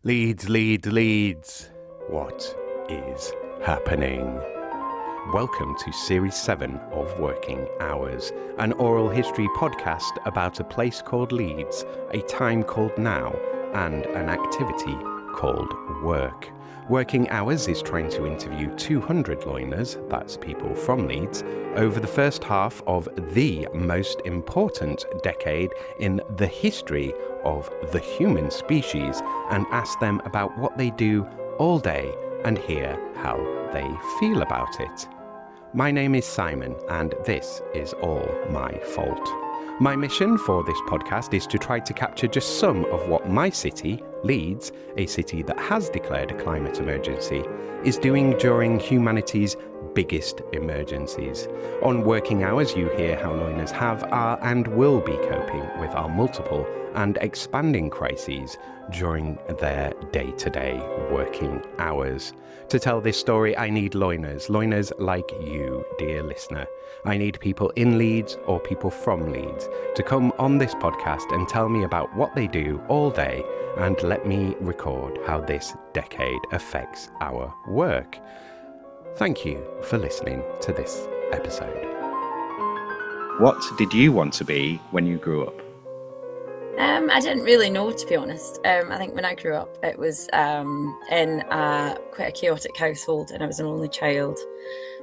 Leeds, Leeds, Leeds. What is happening? Welcome to Series 7 of Working Hours, an oral history podcast about a place called Leeds, a time called now, and an activity called work. Working Hours is trying to interview 200 loiners, that's people from Leeds, over the first half of the most important decade in the history of the human species and ask them about what they do all day and hear how they feel about it. My name is Simon, and this is all my fault. My mission for this podcast is to try to capture just some of what my city, Leeds, a city that has declared a climate emergency, is doing during humanity's biggest emergencies. On Working Hours, you hear how loiners have, are, and will be coping with our multiple and expanding crises during their day-to-day working hours. To tell this story, I need loiners like you, dear listener. I need people in Leeds or people from Leeds to come on this podcast and tell me about what they do all day and let me record how this decade affects our work. Thank you for listening to this episode. What did you want to be when you grew up? I didn't really know, to be honest. I think when I grew up, it was in quite a chaotic household, and I was an only child.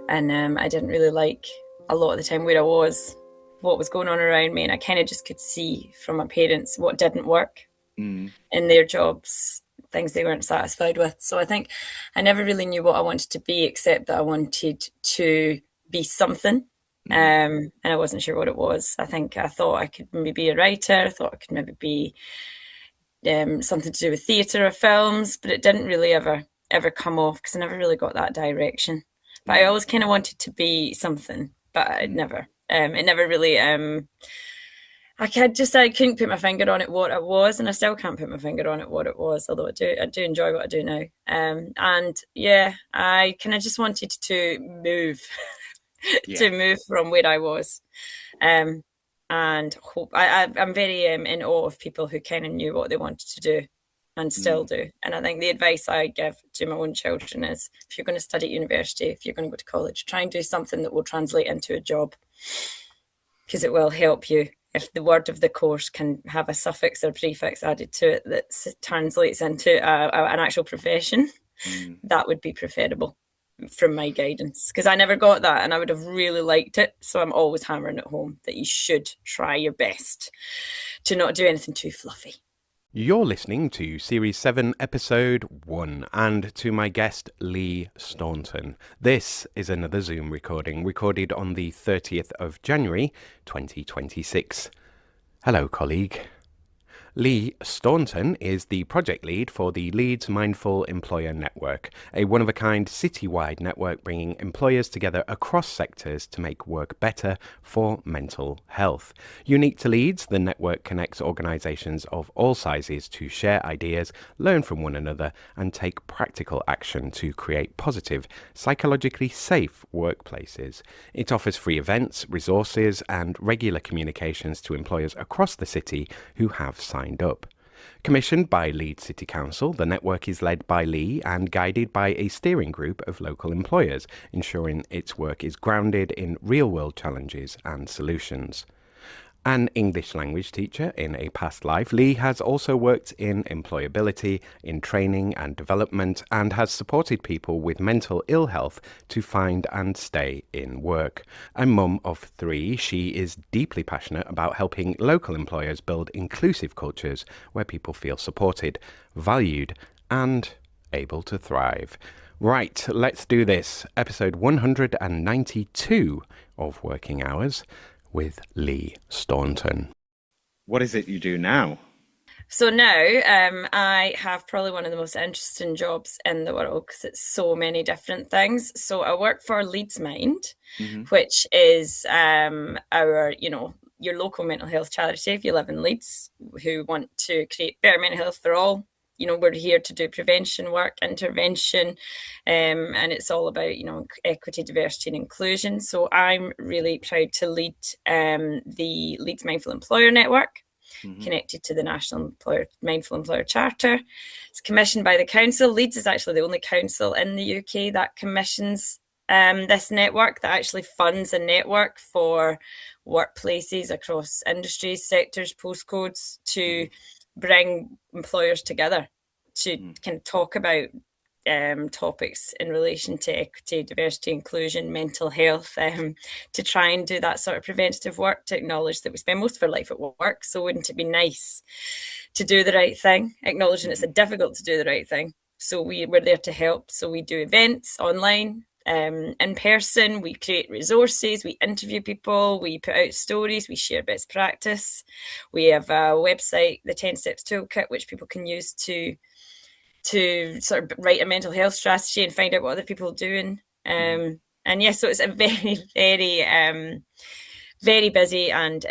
And I didn't really like a lot of the time where I was, what was going on around me. And I kind of just could see from my parents what didn't work in their jobs, things they weren't satisfied with. So I think I never really knew what I wanted to be, except that I wanted to be something. And I wasn't sure what it was. I think I thought I could maybe be a writer. I thought I could maybe be something to do with theatre or films, but it didn't really ever come off because I never really got that direction. But I always kind of wanted to be something, but it never really. I couldn't put my finger on it what it was, and I still can't put my finger on it what it was. Although I do enjoy what I do now. And yeah, I kind of just wanted to move. To move from where I was, and hope I'm very in awe of people who kind of knew what they wanted to do and still do. And I think the advice I give to my own children is, if you're going to study at university, if you're going to go to college, try and do something that will translate into a job, because it will help you. If the word of the course can have a suffix or prefix added to it that translates into an actual profession, that would be preferable from my guidance, because I never got that and I would have really liked it. So I'm always hammering at home that you should try your best to not do anything too fluffy. You're listening to Series 7, Episode 1, and to my guest, Leigh Staunton. This is another Zoom recorded on the 30th of January, 2026. Hello, colleague. Leigh Staunton is the project lead for the Leeds Mindful Employer Network, a one-of-a-kind citywide network bringing employers together across sectors to make work better for mental health. Unique to Leeds, the network connects organisations of all sizes to share ideas, learn from one another, and take practical action to create positive, psychologically safe workplaces. It offers free events, resources, and regular communications to employers across the city who have signed up. Commissioned by Leeds City Council, the network is led by Leigh and guided by a steering group of local employers, ensuring its work is grounded in real-world challenges and solutions. An English language teacher in a past life, Leigh has also worked in employability, in training and development, and has supported people with mental ill health to find and stay in work. A mum of 3, she is deeply passionate about helping local employers build inclusive cultures where people feel supported, valued, and able to thrive. Right, let's do this. Episode 192 of Working Hours with Leigh Staunton. What is it you do now? So now I have probably one of the most interesting jobs in the world, because it's so many different things. So I work for Leeds Mind, which is our, your local mental health charity if you live in Leeds, who want to create better mental health for all. We're here to do prevention work, intervention, and it's all about, equity, diversity and inclusion. So I'm really proud to lead the Leeds Mindful Employer Network. connected to the National Mindful Employer Charter. It's commissioned by the council. Leeds is actually the only council in the UK that commissions this network, that actually funds a network for workplaces across industries, sectors, postcodes to bring employers together to kind of talk about topics in relation to equity, diversity, inclusion, mental health, to try and do that sort of preventative work, to acknowledge that we spend most of our life at work. So wouldn't it be nice to do the right thing, acknowledging it's difficult to do the right thing? So we're there to help. So we do events online, in person, we create resources, we interview people, we put out stories, we share best practice. We have a website, the 10 Steps Toolkit, which people can use to sort of write a mental health strategy and find out what other people are doing. And yeah, so it's a very, very, very busy and,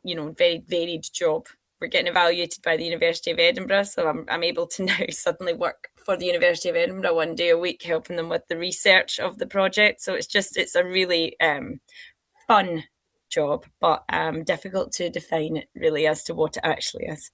very varied job. We're getting evaluated by the University of Edinburgh, so I'm able to now suddenly work for the University of Edinburgh 1 day a week, helping them with the research of the project. So it's a really fun job, but difficult to define it really as to what it actually is.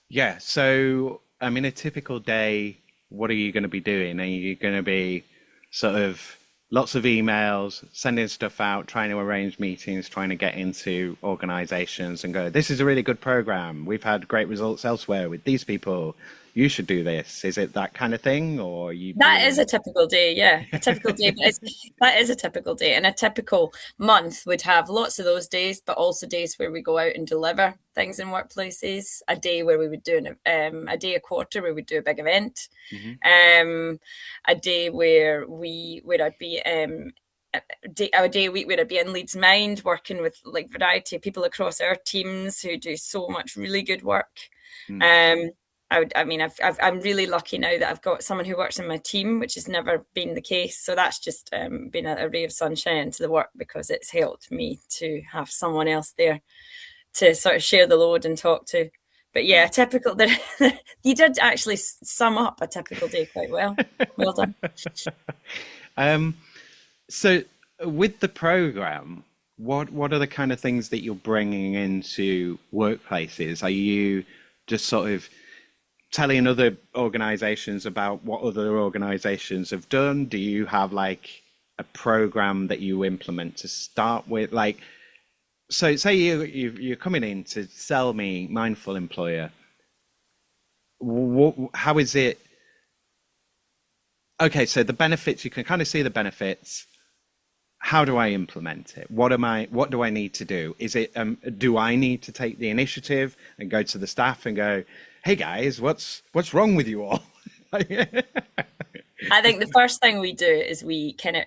Yeah. So, I mean, a typical day, what are you going to be doing? Are you going to be sort of lots of emails, sending stuff out, trying to arrange meetings, trying to get into organizations and go, this is a really good program. We've had great results elsewhere with these people. You should do this. Is it that kind of thing? Or are you That is a typical day, yeah. A typical day, but that is a typical day. And a typical month would have lots of those days, but also days where we go out and deliver things in workplaces. A day where we would do a day a quarter where we'd do a big event. A day where I'd be a day a week where I'd be in Leeds Mind working with like variety of people across our teams who do so much really good work. I'm really lucky now that I've got someone who works in my team, which has never been the case. So that's just been a ray of sunshine into the work, because it's helped me to have someone else there to sort of share the load and talk to. But yeah, typical. You did actually sum up a typical day quite well. Well done. So with the program, what are the kind of things that you're bringing into workplaces? Are you just sort of telling other organizations about what other organizations have done? Do you have like a program that you implement to start with? Like, so say you're coming in to sell me Mindful Employer. How is it? Okay, so the benefits, you can kind of see the benefits. How do I implement it? What do I need to do? Is it, do I need to take the initiative and go to the staff and go, hey guys, what's wrong with you all? I think the first thing we do is we kind of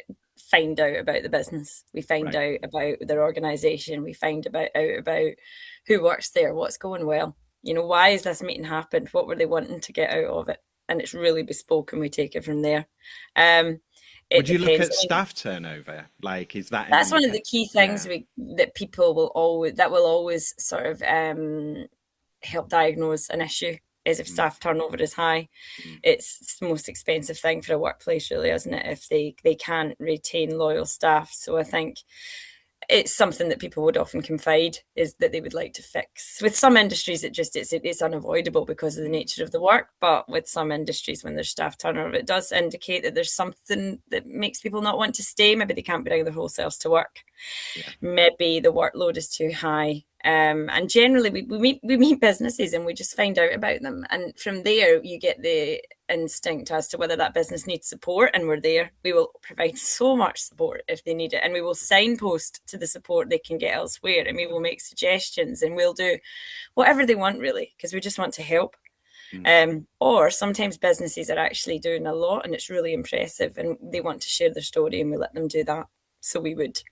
find out about the business. We find out about their organisation. We find out about who works there, what's going well. Why is this meeting happened? What were they wanting to get out of it? And it's really bespoke, and we take it from there. Would you look at staff turnover? Like, is that that's one of the key things that people will always sort of help diagnose an issue, is if staff turnover is high. It's the most expensive thing for a workplace, really, isn't it, if they can't retain loyal staff? So I think it's something that people would often confide, is that they would like to fix. With some industries, it's unavoidable because of the nature of the work. But with some industries, when there's staff turnover, it does indicate that there's something that makes people not want to stay. Maybe they can't bring their whole selves to work. Maybe the workload is too high. And generally we meet businesses and we just find out about them. And from there, you get the instinct as to whether that business needs support, and we're there. We will provide so much support if they need it, and we will signpost to the support they can get elsewhere, and we will make suggestions, and we'll do whatever they want, really, because we just want to help. Or sometimes businesses are actually doing a lot and it's really impressive and they want to share their story, and we let them do that. So we would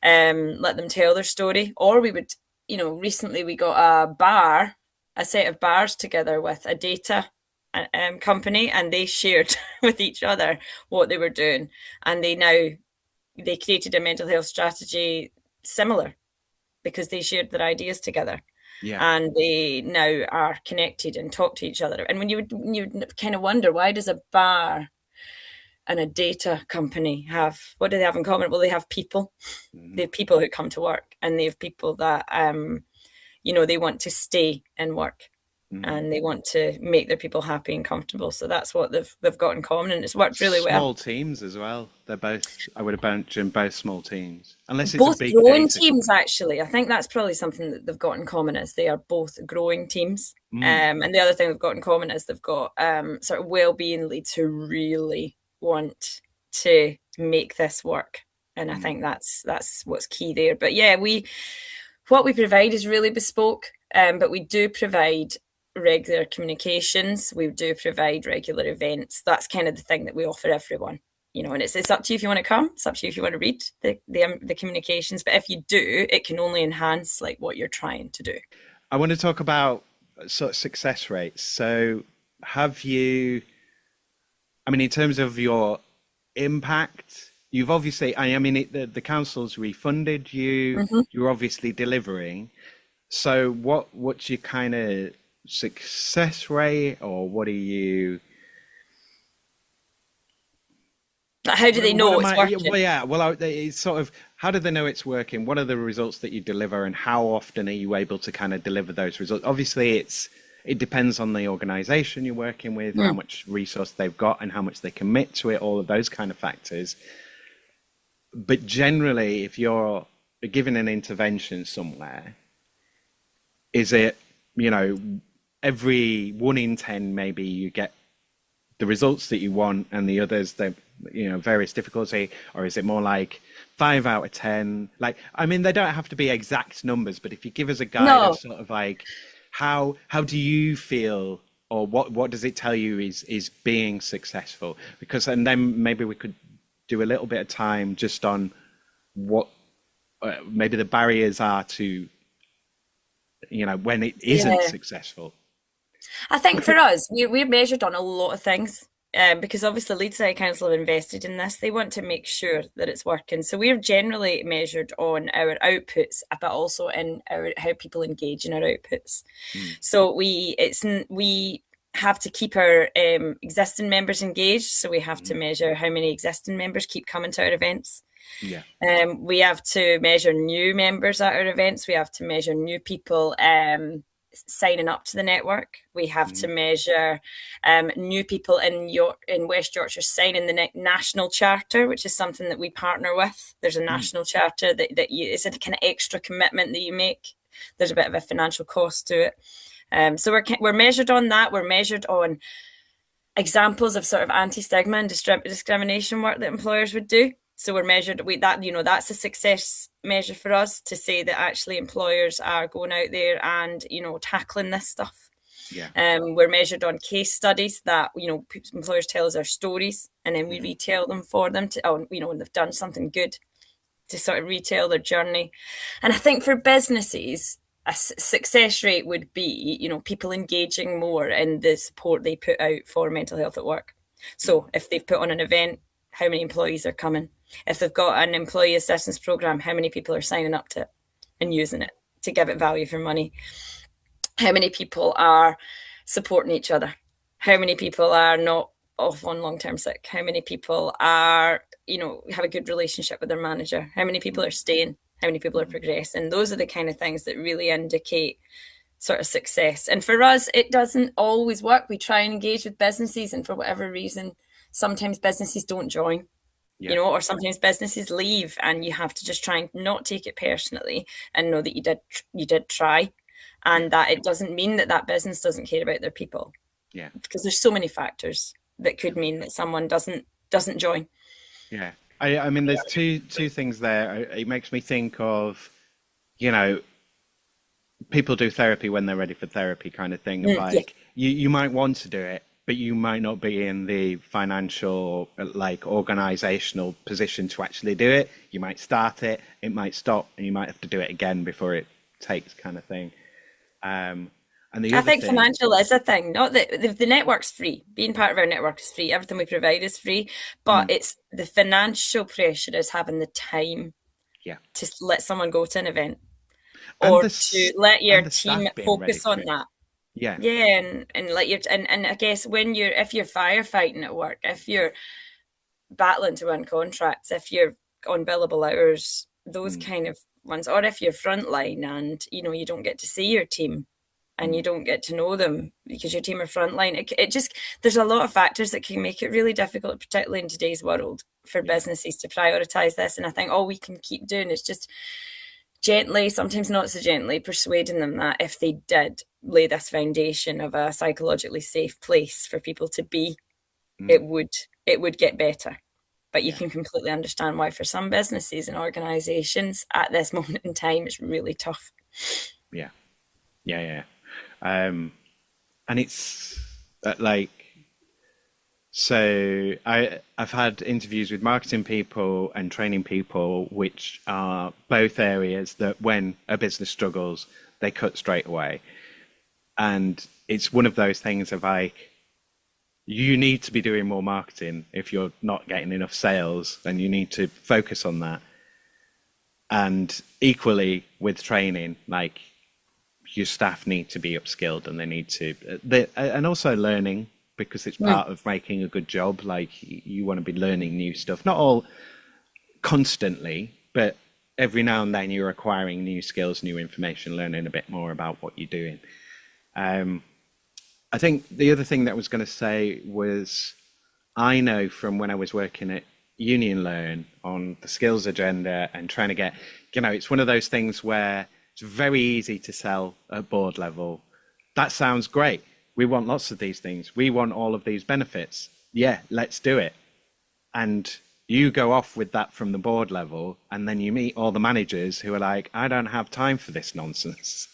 let them tell their story, or we would, recently we got a set of bars together with a data company, and they shared with each other what they were doing, and they created a mental health strategy similar because they shared their ideas together. And they now are connected and talk to each other. And when you would kind of wonder, why does a bar and a data company what do they have in common? Well, they have people. They have people who come to work, and they have people that they want to stay in work and they want to make their people happy and comfortable. So that's what they've got in common, and it's worked really well. Small teams as well. They're both, I would imagine, both small teams, unless it's a Both big growing data teams, company. actually. I think that's probably something that they've got in common is they are both growing teams. Mm, And the other thing they've got in common is they've got sort of well-being leads who really want to make this work. And I mm, think that's what's key there. But yeah, what we provide is really bespoke, but we do provide regular communications. We do provide regular events. That's kind of the thing that we offer everyone. And it's up to you if you want to come. It's up to you if you want to read the communications. But if you do, it can only enhance like what you're trying to do. I want to talk about sort of success rates. So, have you, I mean, in terms of your impact, you've obviously, I mean, the council's refunded you, Mm-hmm. you're obviously delivering. So, what's your kind of success rate, or what are you? How do they What know am it's I? Yeah, working? well, yeah. Well, it's sort of how do they know it's working? What are the results that you deliver, and how often are you able to kind of deliver those results? Obviously, it depends on the organization you're working with, how Mm. much resource they've got, and how much they commit to it. All of those kind of factors. But generally, if you're given an intervention somewhere, is it you know every 1 in 10 maybe you get the results that you want, and the others they various difficulty, or is it more like 5 out of 10? Like, I mean, they don't have to be exact numbers, but if you give us a guide of No, sort of like how do you feel, or what does it tell you is being successful? Because and then maybe we could do a little bit of time just on what maybe the barriers are to when it isn't yeah. successful. I think for us, we're measured on a lot of things. Because obviously Leeds City Council have invested in this. They want to make sure that it's working. So we're generally measured on our outputs, but also in how people engage in our outputs. Mm, So we have to keep our existing members engaged. So we have to mm, measure how many existing members keep coming to our events. yeah. We have to measure new members at our events. We have to measure new people signing up to the network. We have to Mm, measure new people in West Yorkshire signing the national charter, which is something that we partner with. There's a mm, national charter it's a kind of extra commitment that you make. There's a bit of a financial cost to it. So we're measured on that. We're measured on examples of sort of anti-stigma and discrimination work that employers would do. So we're measured that's a success measure for us to say that actually employers are going out there and tackling this stuff. yeah. We're measured on case studies that employers tell us their stories, and then we Mm, retell them for them when they've done something good, to sort of retell their journey. And I think for businesses, a success rate would be, people engaging more in the support they put out for mental health at work. mm, So if they've put on an event, how many employees are coming? If they've got an employee assistance program, how many people are signing up to it and using it to give it value for money? How many people are supporting each other? How many people are not off on long-term sick? How many people are, have a good relationship with their manager? How many people mm, are staying? How many people are mm, progressing? Those are the kind of things that really indicate sort of success. And for us, it doesn't always work. We try and engage with businesses, and for whatever reason, sometimes businesses don't join, yeah. or sometimes businesses leave, and you have to just try and not take it personally and know that you did try, Yeah. and that it doesn't mean that that business doesn't care about their people, Yeah. because there's so many factors that could mean that someone doesn't join. Yeah. I mean, there's two things there. It makes me think of, you know, people do therapy when they're ready for therapy kind of thing of Yeah, like you might want to do it, but you might not be in the financial like organizational position to actually do it. You might start it, it might stop, and you might have to do it again before it takes kind of thing. Um, and the I other think thing, financial is a thing. Not that the network's free. Being part of our network is free. Everything we provide is free. But mm, it's the financial pressure is having the time yeah, to let someone go to an event, and or to let your and the team staff being ready focus to on do it. that. Yeah. Yeah, and let your and I guess if you're firefighting at work, if you're battling to win contracts, if you're on billable hours, those Mm, kind of ones, or if you're frontline and you don't get to see your team and you don't get to know them because your team are frontline. It just, there's a lot of factors that can make it really difficult, particularly in today's world, for businesses to prioritize this. And I think all we can keep doing is just gently, sometimes not so gently, persuading them that if they did lay this foundation of a psychologically safe place for people to be, it would get better. But you can completely understand why for some businesses and organizations at this moment in time it's really tough. Yeah. And it's like, so I've had interviews with marketing people and training people, which are both areas that when a business struggles, they cut straight away. And it's one of those things of like, you need to be doing more marketing if you're not getting enough sales, and you need to focus on that. And equally with training, like, your staff need to be upskilled, and they need to, and also learning, because it's part of making a good job. Like, you want to be learning new stuff, not all constantly, but every now and then you're acquiring new skills, new information, learning a bit more about what you're doing. I think the other thing that I was going to say was, I know from when I was working at Union Learn on the skills agenda and trying to get, it's one of those things where it's very easy to sell at board level. That sounds great. We want lots of these things. We want all of these benefits. Yeah, let's do it. And you go off with that from the board level, and then you meet all the managers who are like, I don't have time for this nonsense.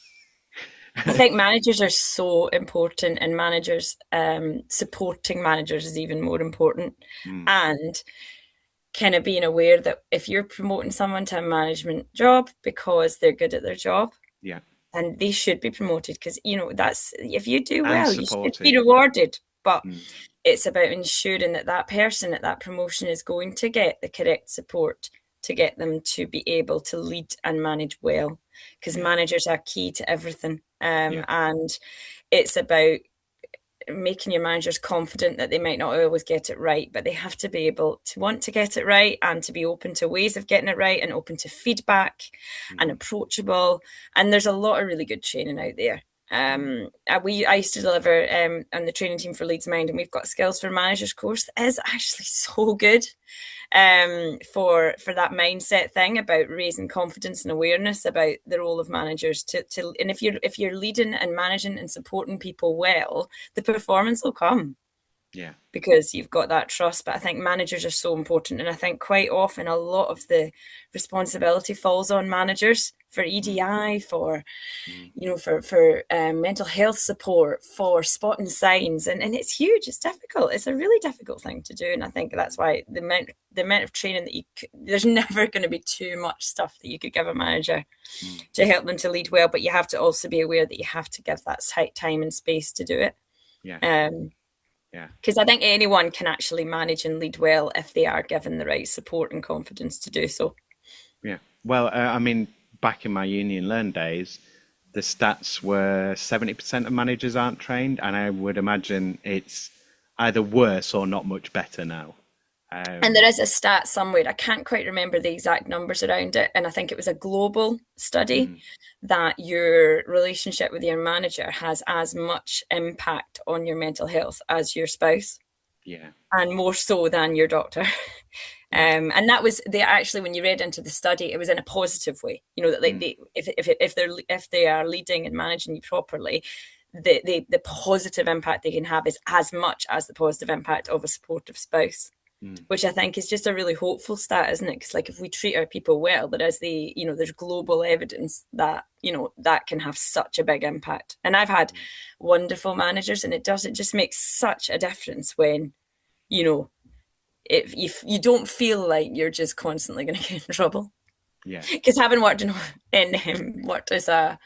I think managers are so important, and managers, supporting managers is even more important. And kind of being aware that if you're promoting someone to a management job because they're good at their job, and they should be promoted, because that's, if you do well, you should be rewarded. But it's about ensuring that that person at that promotion is going to get the correct support to get them to be able to lead and manage well, because managers are key to everything. And it's about making your managers confident that they might not always get it right, but they have to be able to want to get it right, and to be open to ways of getting it right, and open to feedback, and approachable. And there's a lot of really good training out there. I used to deliver on the training team for Leeds Mind, and we've got a skills for managers course that is actually so good for that mindset thing about raising confidence and awareness about the role of managers and if you're leading and managing and supporting people well, the performance will come. Because you've got that trust. But I think managers are so important, and I think quite often a lot of the responsibility falls on managers for EDI, for for mental health support, for spotting signs, and it's huge. It's difficult. It's a really difficult thing to do, and I think that's why the amount of training that there's never going to be too much stuff that you could give a manager to help them to lead well, but you have to also be aware that you have to give that time and space to do it. Because I think anyone can actually manage and lead well if they are given the right support and confidence to do so. Well, I mean, back in my Union Learn days, the stats were 70% of managers aren't trained, and I would imagine it's either worse or not much better now. And there is a stat somewhere, I can't quite remember the exact numbers around it, and I think it was a global study, that your relationship with your manager has as much impact on your mental health as your spouse. And more so than your doctor. And that was, they actually, when you read into the study, it was in a positive way. That if they are leading and managing you properly, the positive impact they can have is as much as the positive impact of a supportive spouse. Which I think is just a really hopeful stat, isn't it? Because like, if we treat our people well, there's global evidence that that can have such a big impact. And I've had wonderful managers, and it just makes such a difference when if you don't feel like you're just constantly going to get in trouble. Because having worked worked as a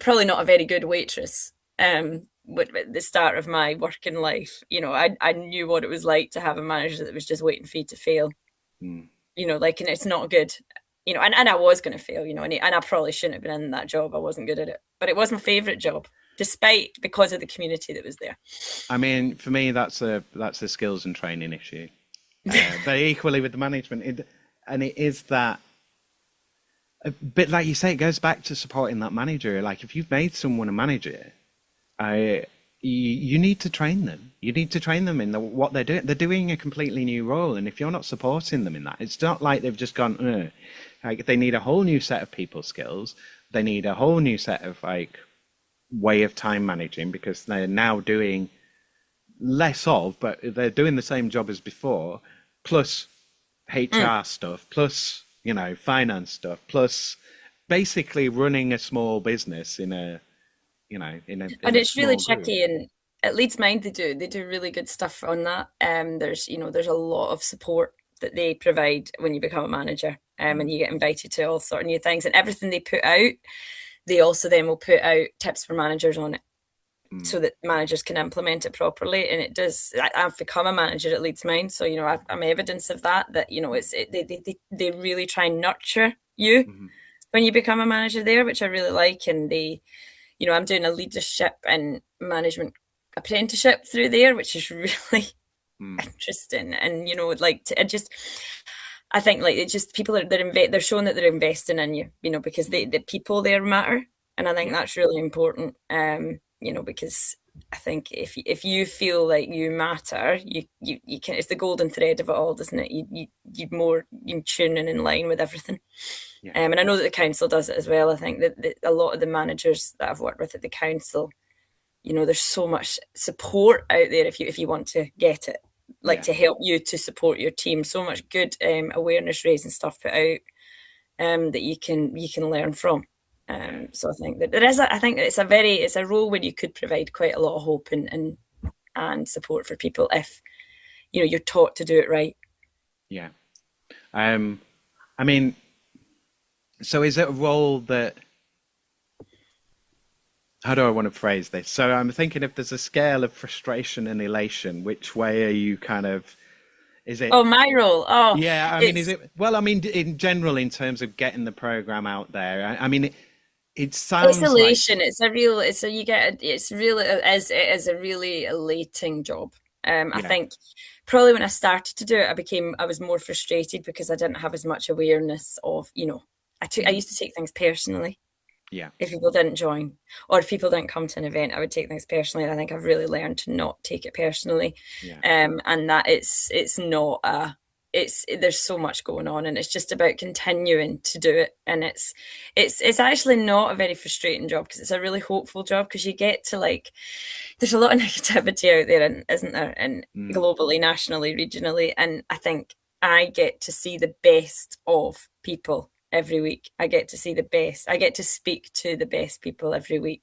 probably not a very good waitress, at the start of my working life, I knew what it was like to have a manager that was just waiting for you to fail. And it's not good. And I was going to fail, and I probably shouldn't have been in that job. I wasn't good at it, but it was my favorite job, because of the community that was there. I mean, for me, that's a skills and training issue. But equally with the management, it is that But like you say, it goes back to supporting that manager. Like if you've made someone a manager, I you need to train them. You need to train them in what they're doing. They're doing a completely new role, and if you're not supporting them in that, it's not like they've just gone. Ugh. Like they need a whole new set of people skills. They need a whole new set of like way of time managing because they're now doing less of, but they're doing the same job as before, plus Mm. HR stuff, plus finance stuff, plus basically running a small business in a in And a it's really small group. tricky, and at Leeds Mind they do really good stuff on that. There's a lot of support that they provide when you become a manager, and Mm, you get invited to all sort of new things, and everything they put out, they also then will put out tips for managers on it mm, so that managers can implement it properly. And it does. I've become a manager at Leeds Mind, so I'm evidence of that. That they really try and nurture you mm, when you become a manager there, which I really like. And I'm doing a leadership and management apprenticeship through there, which is really mm, interesting. And like to, it just, I think like it's just people they're showing that they're investing in you, because mm. the people there matter, and I think Yeah, that's really important. Because I think if you feel like you matter, you can. It's the golden thread of it all, doesn't it? You more in tune and in line with everything. yeah, And I know that the council does it as well. I think that a lot of the managers that I've worked with at the council, there's so much support out there if you want to get it, like yeah, to help you to support your team. So much good awareness raising stuff put out that you can learn from. yeah, So I think that there is. I think it's a role where you could provide quite a lot of hope and support for people if you're taught to do it right. yeah. Um, I mean, so is it a role that, how do I want to phrase this? So I'm thinking if there's a scale of frustration and elation, which way are you kind of, is it, Oh, my role. Oh, yeah, I mean, is it's it, well, I mean, in general, in terms of getting the program out there, I mean, it It's sounds like, elation. It's a real. It's a you get. It's really it is a really elating job. I yeah, think probably when I started to do it, I was more frustrated because I didn't have as much awareness of. I mm, used to take things personally yeah, if people didn't join or if people didn't come to an event. I would take things personally. And I think I've really learned to not take it personally, yeah, and that it's not a there's so much going on, and it's just about continuing to do it. And it's actually not a very frustrating job because it's a really hopeful job because you get to like there's a lot of negativity out there, and isn't there, and mm, globally, nationally, regionally, and I think I get to see the best of people every week. I get to see the best. I get to speak to the best people every week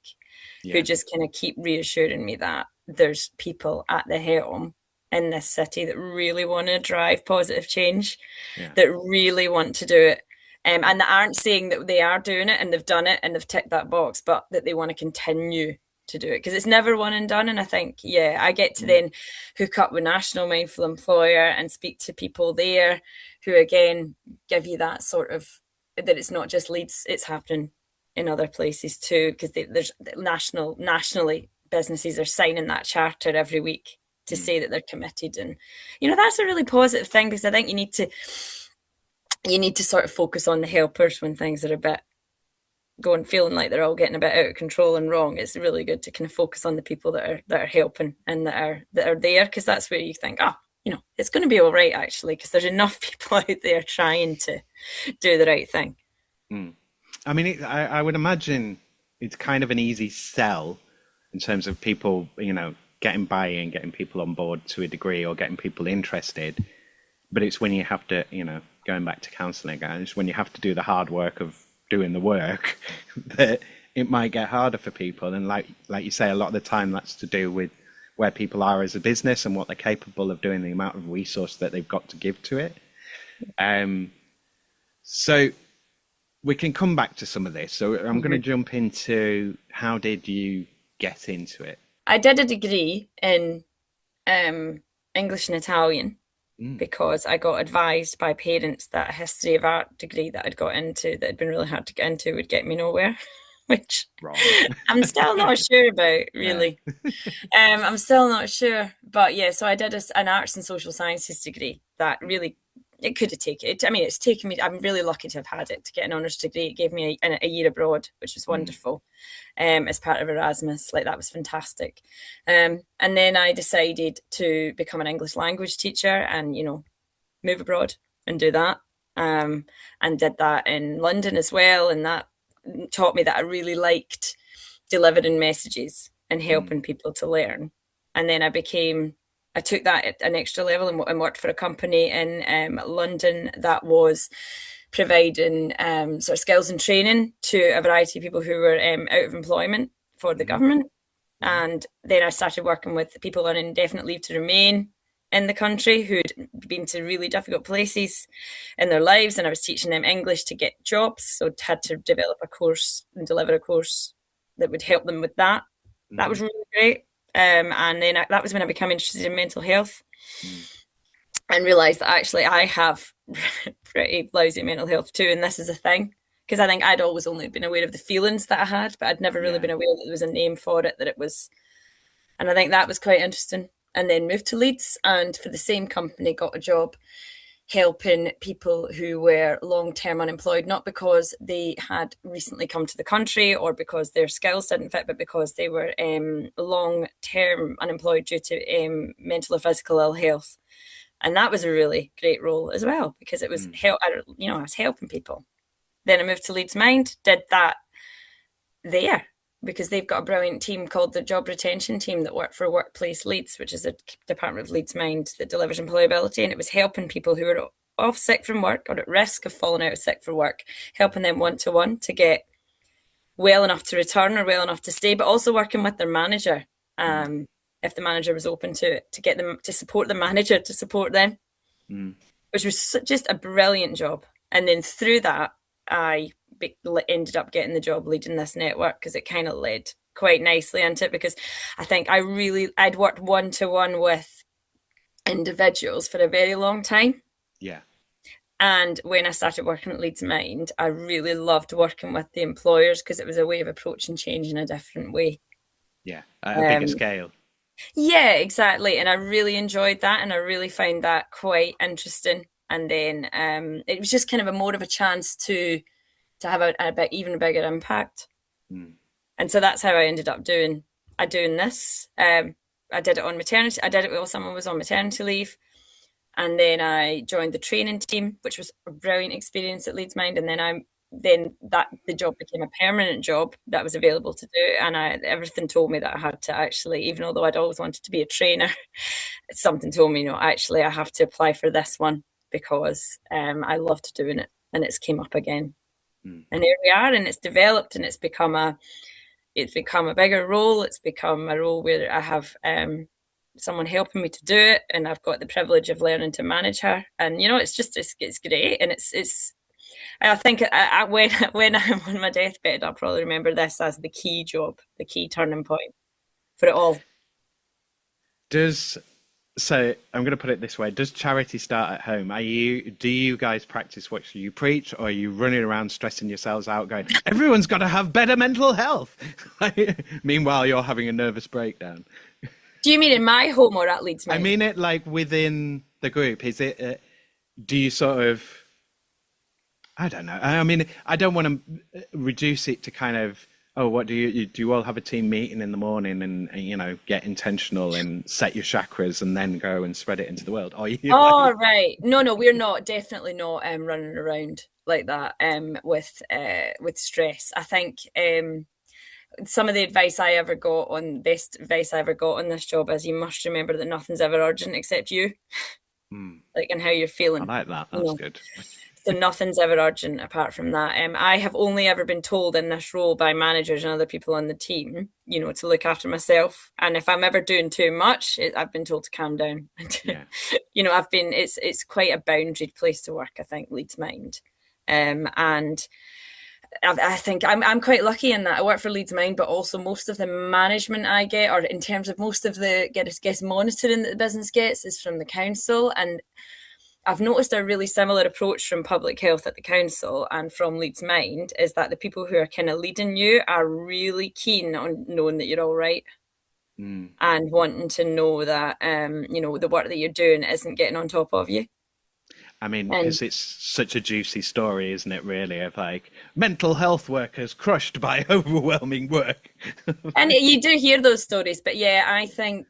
who yeah, just kind of keep reassuring me that there's people at the helm in this city that really want to drive positive change, yeah, that really want to do it. And that aren't saying that they are doing it and they've done it and they've ticked that box, but that they want to continue to do it because it's never one and done. And I think, yeah, I get to mm, then hook up with National Mindful Employer and speak to people there who, again, give you that sort of that it's not just Leeds, it's happening in other places too, because there's nationally businesses are signing that charter every week to mm, say that they're committed. And that's a really positive thing because I think you need to sort of focus on the helpers when things are a bit going feeling like they're all getting a bit out of control and wrong. It's really good to kind of focus on the people that are helping and that are there, because that's where you think, it's going to be all right actually, because there's enough people out there trying to do the right thing. mm. I mean, I would imagine it's kind of an easy sell in terms of people, getting buy-in, getting people on board to a degree, or getting people interested. But it's when you have to, going back to counselling again, it's when you have to do the hard work of doing the work that it might get harder for people. And like you say, a lot of the time that's to do with where people are as a business and what they're capable of doing, the amount of resource that they've got to give to it. Um, so we can come back to some of this. So I'm going to Mhm. jump into how did you get into it? I did a degree in um, English and Italian Mm, because I got advised by parents that a history of art degree that I'd got into that had been really hard to get into would get me nowhere, which wrong. I'm still not sure about, No. really. I'm still not sure. But yeah, so I did an arts and social sciences degree that really it could have taken it. I mean, it's taken me, I'm really lucky to have had it, to get an honours degree. It gave me a year abroad, which was wonderful, as part of Erasmus. Like, that was fantastic. And then I decided to become an English language teacher and, move abroad and do that. And did that in London as well. And that taught me that I really liked delivering messages and helping people to learn. And then I took that at an extra level and worked for a company in London that was providing sort of skills and training to a variety of people who were out of employment for the government. And then I started working with people on indefinite leave to remain in the country who'd been to really difficult places in their lives, and I was teaching them English to get jobs. So I had to develop a course and deliver a course that would help them with that. That was really great. And then that was when I became interested in mental health and realised that actually I have pretty lousy mental health too, and this is a thing. Because I think I'd always only been aware of the feelings that I had, but I'd never really been aware that there was a name for it, that it was, and I think that was quite interesting. And then moved to Leeds, and for the same company got a job helping people who were long-term unemployed, not because they had recently come to the country or because their skills didn't fit, but because they were long-term unemployed due to mental or physical ill health. And that was a really great role as well, because it was I was helping people. Then I moved to Leeds Mind, did that there, because they've got a brilliant team called the Job Retention Team that work for Workplace Leeds, which is a department of Leeds Mind that delivers employability. And it was helping people who were off sick from work or at risk of falling out of sick for work, helping them one-to-one to get well enough to return or well enough to stay, but also working with their manager, if the manager was open to it, to get them to support the manager to support them, which was just a brilliant job. And then through that, I ended up getting the job leading this network, because it kind of led quite nicely into it, because I think I'd worked one-to-one with individuals for a very long time. Yeah. And when I started working at Leeds Mind, I really loved working with the employers, because it was a way of approaching change in a different way. Yeah, at a bigger scale. Yeah, exactly. And I really enjoyed that, and I really found that quite interesting. And then it was just kind of more of a chance to have even a bigger impact. And so that's how I ended up doing this. I did it on maternity. I did it while someone was on maternity leave. And then I joined the training team, which was a brilliant experience at Leeds Mind. And then the job became a permanent job that was available to do. And everything told me that I had to actually, even although I'd always wanted to be a trainer, something told me, actually I have to apply for this one, because I loved doing it, and it's came up again. And here we are, and it's developed, and it's become a bigger role. It's become a role where I have someone helping me to do it, and I've got the privilege of learning to manage her. And it's great, and it's. I think when I'm on my deathbed, I'll probably remember this as the key job, the key turning point for it all. So I'm going to put it this way: does charity start at home? Do you guys practice what you preach, or are you running around stressing yourselves out, going, "Everyone's got to have better mental health"? Meanwhile, you're having a nervous breakdown. Do you mean in my home or at Leeds Mind? I mean it like within the group. Is it? Do you sort of? I don't know. I mean, I don't want to reduce it to kind of. Oh, what do you all have a team meeting in the morning and get intentional and set your chakras and then go and spread it into the world? Are you? Right. No, we're not. Definitely not running around like that with stress. I think some of the advice I ever got on best advice I ever got on this job is you must remember that nothing's ever urgent except you, like, and how you're feeling. I like that. That's good. So nothing's ever urgent apart from that. I have only ever been told in this role by managers and other people on the team, to look after myself. And if I'm ever doing too much, I've been told to calm down. Yeah. It's quite a boundaried place to work, I think, Leeds Mind. And I think I'm quite lucky in that I work for Leeds Mind, but also most of the management I get, or in terms of most of the guest monitoring that the business gets, is from the council. And I've noticed a really similar approach from public health at the council and from Leeds Mind, is that the people who are kind of leading you are really keen on knowing that you're all right, and wanting to know that the work that you're doing isn't getting on top of you. I mean, And because it's such a juicy story, isn't it, really, of like mental health workers crushed by overwhelming work. and you do hear those stories, but yeah, I think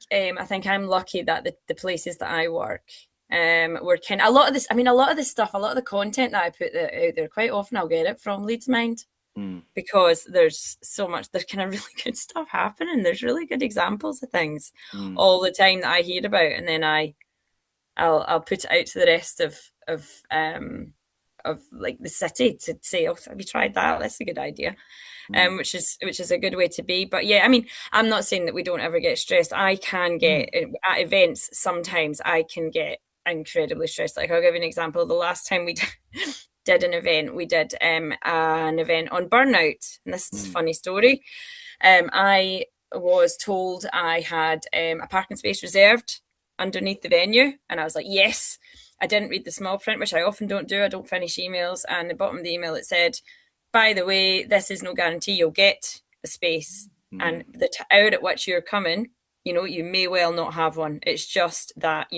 I'm lucky that the places that I work were kind of a lot of this. I mean, a lot of the stuff, a lot of the content that I put out there, quite often I'll get it from Leeds Mind Mm, because there's kind of really good stuff happening. There's really good examples of things mm, all the time that I hear about, and then I'll put it out to the rest of like the city to say, oh, have you tried that? That's a good idea. mm, Which is a good way to be. But yeah, I mean, I'm not saying that we don't ever get stressed. I can get mm, at events sometimes I can get incredibly stressed. Like I'll give you an example. The last time we did an event, we did an event on burnout, and this is a mm, funny story. I was told I had a parking space reserved underneath the venue, and I was like, yes. I didn't read the small print, which I often don't do. I don't finish emails, and the bottom of the email it said, by the way, this is no guarantee you'll get a space. mm. And the hour at which you're coming, you may well not have one. It's just that,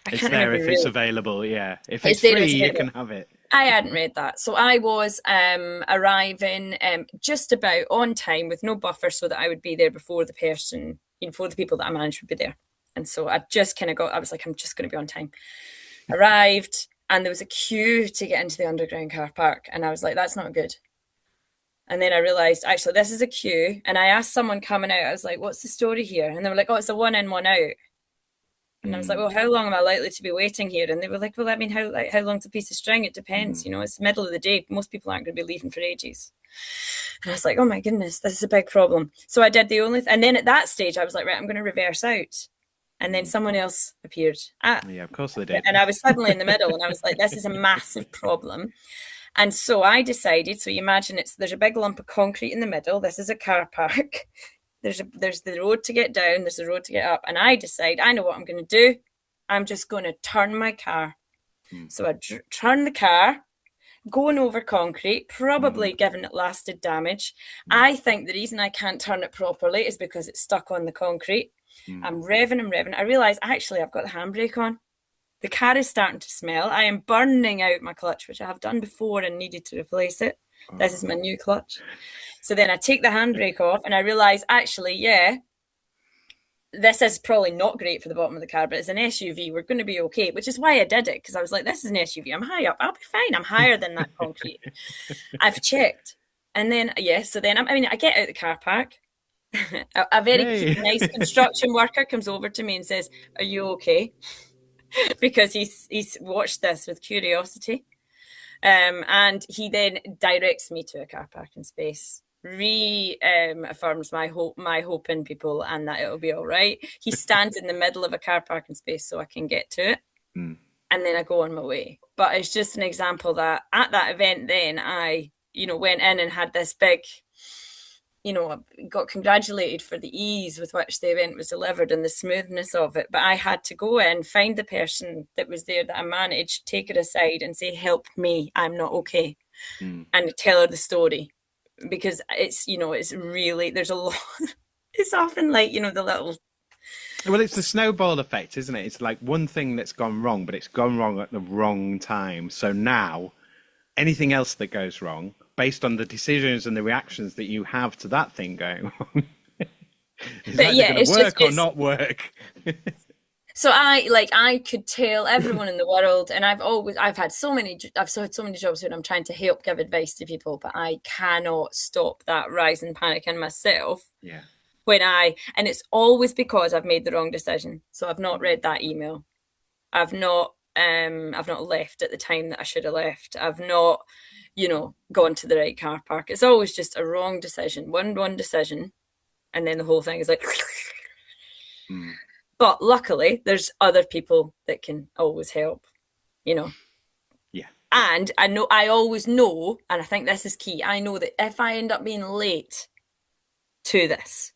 I It's can't there remember if it's really. available. Yeah, if It's it's there, free, it's you can available. have it. I hadn't read that. So I was arriving just about on time with no buffer so that I would be there before the person, before the people that I managed would be there. And so I was like, I'm just going to be on time. Arrived, and there was a queue to get into the underground car park. And I was like, that's not good. And then I realized, actually, this is a queue. And I asked someone coming out, I was like, what's the story here? And they were like, oh, it's a one in, one out. And I was like, Mm, well, how long am I likely to be waiting here? And they were like, well, I mean, how long's a piece of string? It depends. mm, It's the middle of the day. Most people aren't going to be leaving for ages. And I was like, oh my goodness, this is a big problem. So I did and then at that stage, I was like, right, I'm going to reverse out. And then mm. someone else appeared. Yeah, of course they did. And I was suddenly in the middle, and I was like, this is a massive problem. And so I decided, so you imagine there's a big lump of concrete in the middle. This is a car park. There's the road to get down, there's the road to get up. And I decide, I know what I'm going to do. I'm just going to turn my car. Mm, So I turn the car, going over concrete, mm, probably given it lasted damage. mm, I think the reason I can't turn it properly is because it's stuck on the concrete. mm. I'm revving and revving. I realise actually I've got the handbrake on. The car is starting to smell. I am burning out my clutch, which I have done before and needed to replace it. This is Oh. my new clutch. So then I take the handbrake off and I realise, actually, yeah, this is probably not great for the bottom of the car, but it's an SUV. We're going to be okay, which is why I did it, because I was like, this is an SUV. I'm high up. I'll be fine. I'm higher than that concrete. I've checked. And then, so then, I get out the car park. A very Yay. nice construction worker comes over to me and says, are you okay? Because he's watched this with curiosity. And he then directs me to a car parking space, reaffirms my hope in people and that it'll be all right. He stands in the middle of a car parking space so I can get to it, Mm, and then I go on my way. But it's just an example that at that event then I, went in and had this big, got congratulated for the ease with which the event was delivered and the smoothness of it. But I had to go in, find the person that was there that I managed, take her aside and say, help me, I'm not okay. mm. And tell her the story, because it's really, there's a lot. It's often like, the little. Well, it's the snowball effect, isn't it? It's like one thing that's gone wrong, but it's gone wrong at the wrong time. So now, anything else that goes wrong, based on the decisions and the reactions that you have to that thing going wrong, is But either yeah, going to it's just work or not work. so I could tell everyone in the world, and I've had so many jobs where I'm trying to help give advice to people, but I cannot stop that rising panic in myself Yeah. and it's always because I've made the wrong decision. So I've not read that email. I've not left at the time that I should have left. I've not, gone to the right car park. It's always just a wrong decision, one decision, and then the whole thing is like. Mm. But luckily, there's other people that can always help, you know. Yeah. And I always know, and I think this is key. I know that if I end up being late to this,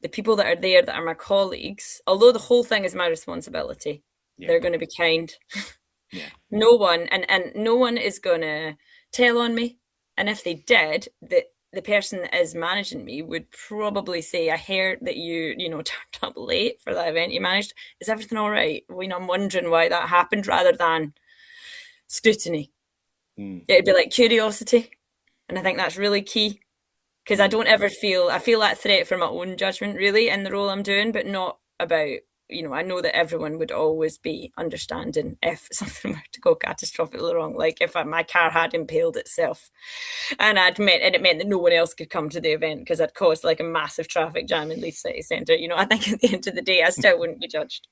the people that are there that are my colleagues, although the whole thing is my responsibility, Yeah. they're going to be kind. Yeah. No one, and no one is going to tell on me. And if they did, the person that is managing me would probably say, I heard that you turned up late for that event you managed. Is everything all right? I'm wondering why that happened, rather than, scrutiny. Mm. It'd be like curiosity. And I think that's really key because I Mm. don't ever I feel that threat for my own judgment really in the role I'm doing, but not about, I know that everyone would always be understanding if something were to go catastrophically wrong. Like if my car had impaled itself and it meant that no one else could come to the event because I'd caused like a massive traffic jam in Leeds City Centre. I think at the end of the day, I still wouldn't be judged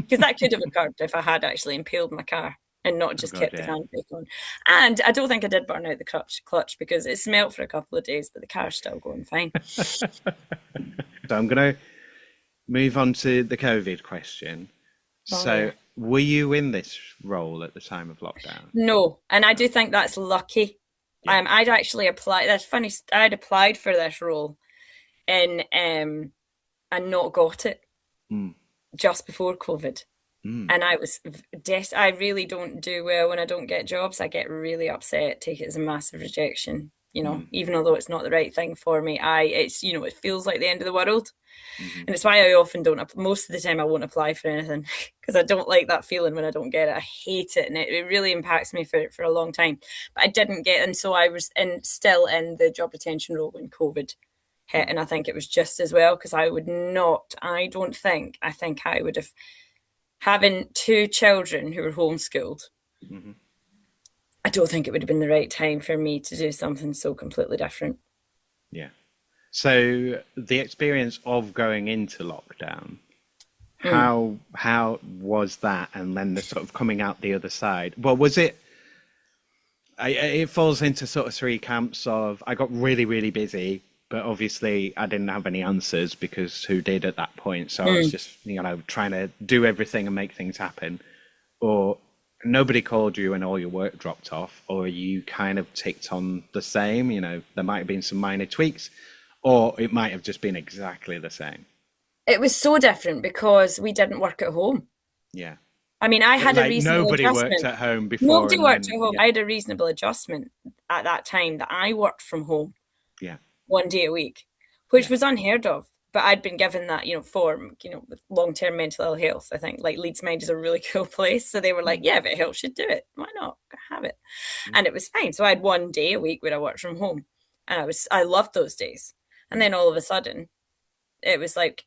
because that could have occurred if I had actually impaled my car and not Oh just God, kept the yeah. handbrake on. And I don't think I did burn out the clutch because it smelt for a couple of days, but the car's still going fine. So I'm going to move on to the COVID question. Oh So yeah. were you in this role at the time of lockdown? No, and I do think that's lucky. Yeah. I'd actually applied. That's funny. I'd applied for this role in and not got it Mm. just before COVID. Mm. And I was I really don't do well when I don't get jobs. I get really upset, take it as a massive rejection. Mm. Even although it's not the right thing for me, it feels like the end of the world. Mm-hmm. And it's why I often don't, most of the time I won't apply for anything because I don't like that feeling when I don't get it. I hate it and it really impacts me for a long time. But I didn't get, and so I was still in the job retention role when COVID hit. Mm. And I think it was just as well because I think I would have, having two children who were homeschooled, Mm-hmm. I don't think it would have been the right time for me to do something so completely different. Yeah. So the experience of going into lockdown, Mm. how was that? And then the sort of coming out the other side. Well, was it? It falls into sort of three camps of I got really, really busy, but obviously I didn't have any answers because who did at that point? So I was Mm. just, trying to do everything and make things happen. Or nobody called you and all your work dropped off, or you kind of ticked on the same, there might have been some minor tweaks, or it might have just been exactly the same. It was so different because we didn't work at home. Yeah. I mean, I had a Like reasonable nobody worked adjustment. at home before Nobody and worked then, at home. yeah, I had a reasonable adjustment at that time that I worked from home yeah, 1 day a week, which yeah. was unheard of. But I'd been given that, with long-term mental ill health. I think like Leeds Mind is a really cool place. So they were like, Mm, yeah, if it helps you do it, why not? Have it. mm, And it was fine. So I had 1 day a week where I worked from home. And I loved those days. And mm, then all of a sudden, it was like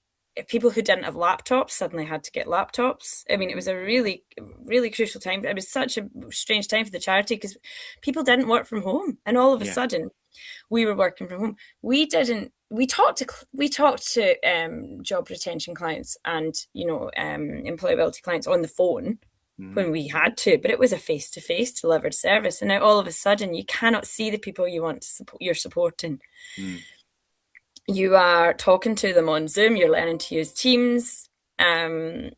people who didn't have laptops suddenly had to get laptops. I mean, it mm, was a really, really crucial time. It was such a strange time for the charity because people didn't work from home, and all of a yeah. sudden, we were working from home. We didn't. We talked to job retention clients and employability clients on the phone Mm, when we had to, but it was a face-to-face delivered service. And now all of a sudden, you cannot see the people you want to support. You're supporting. mm, You are talking to them on Zoom, you're learning to use Teams,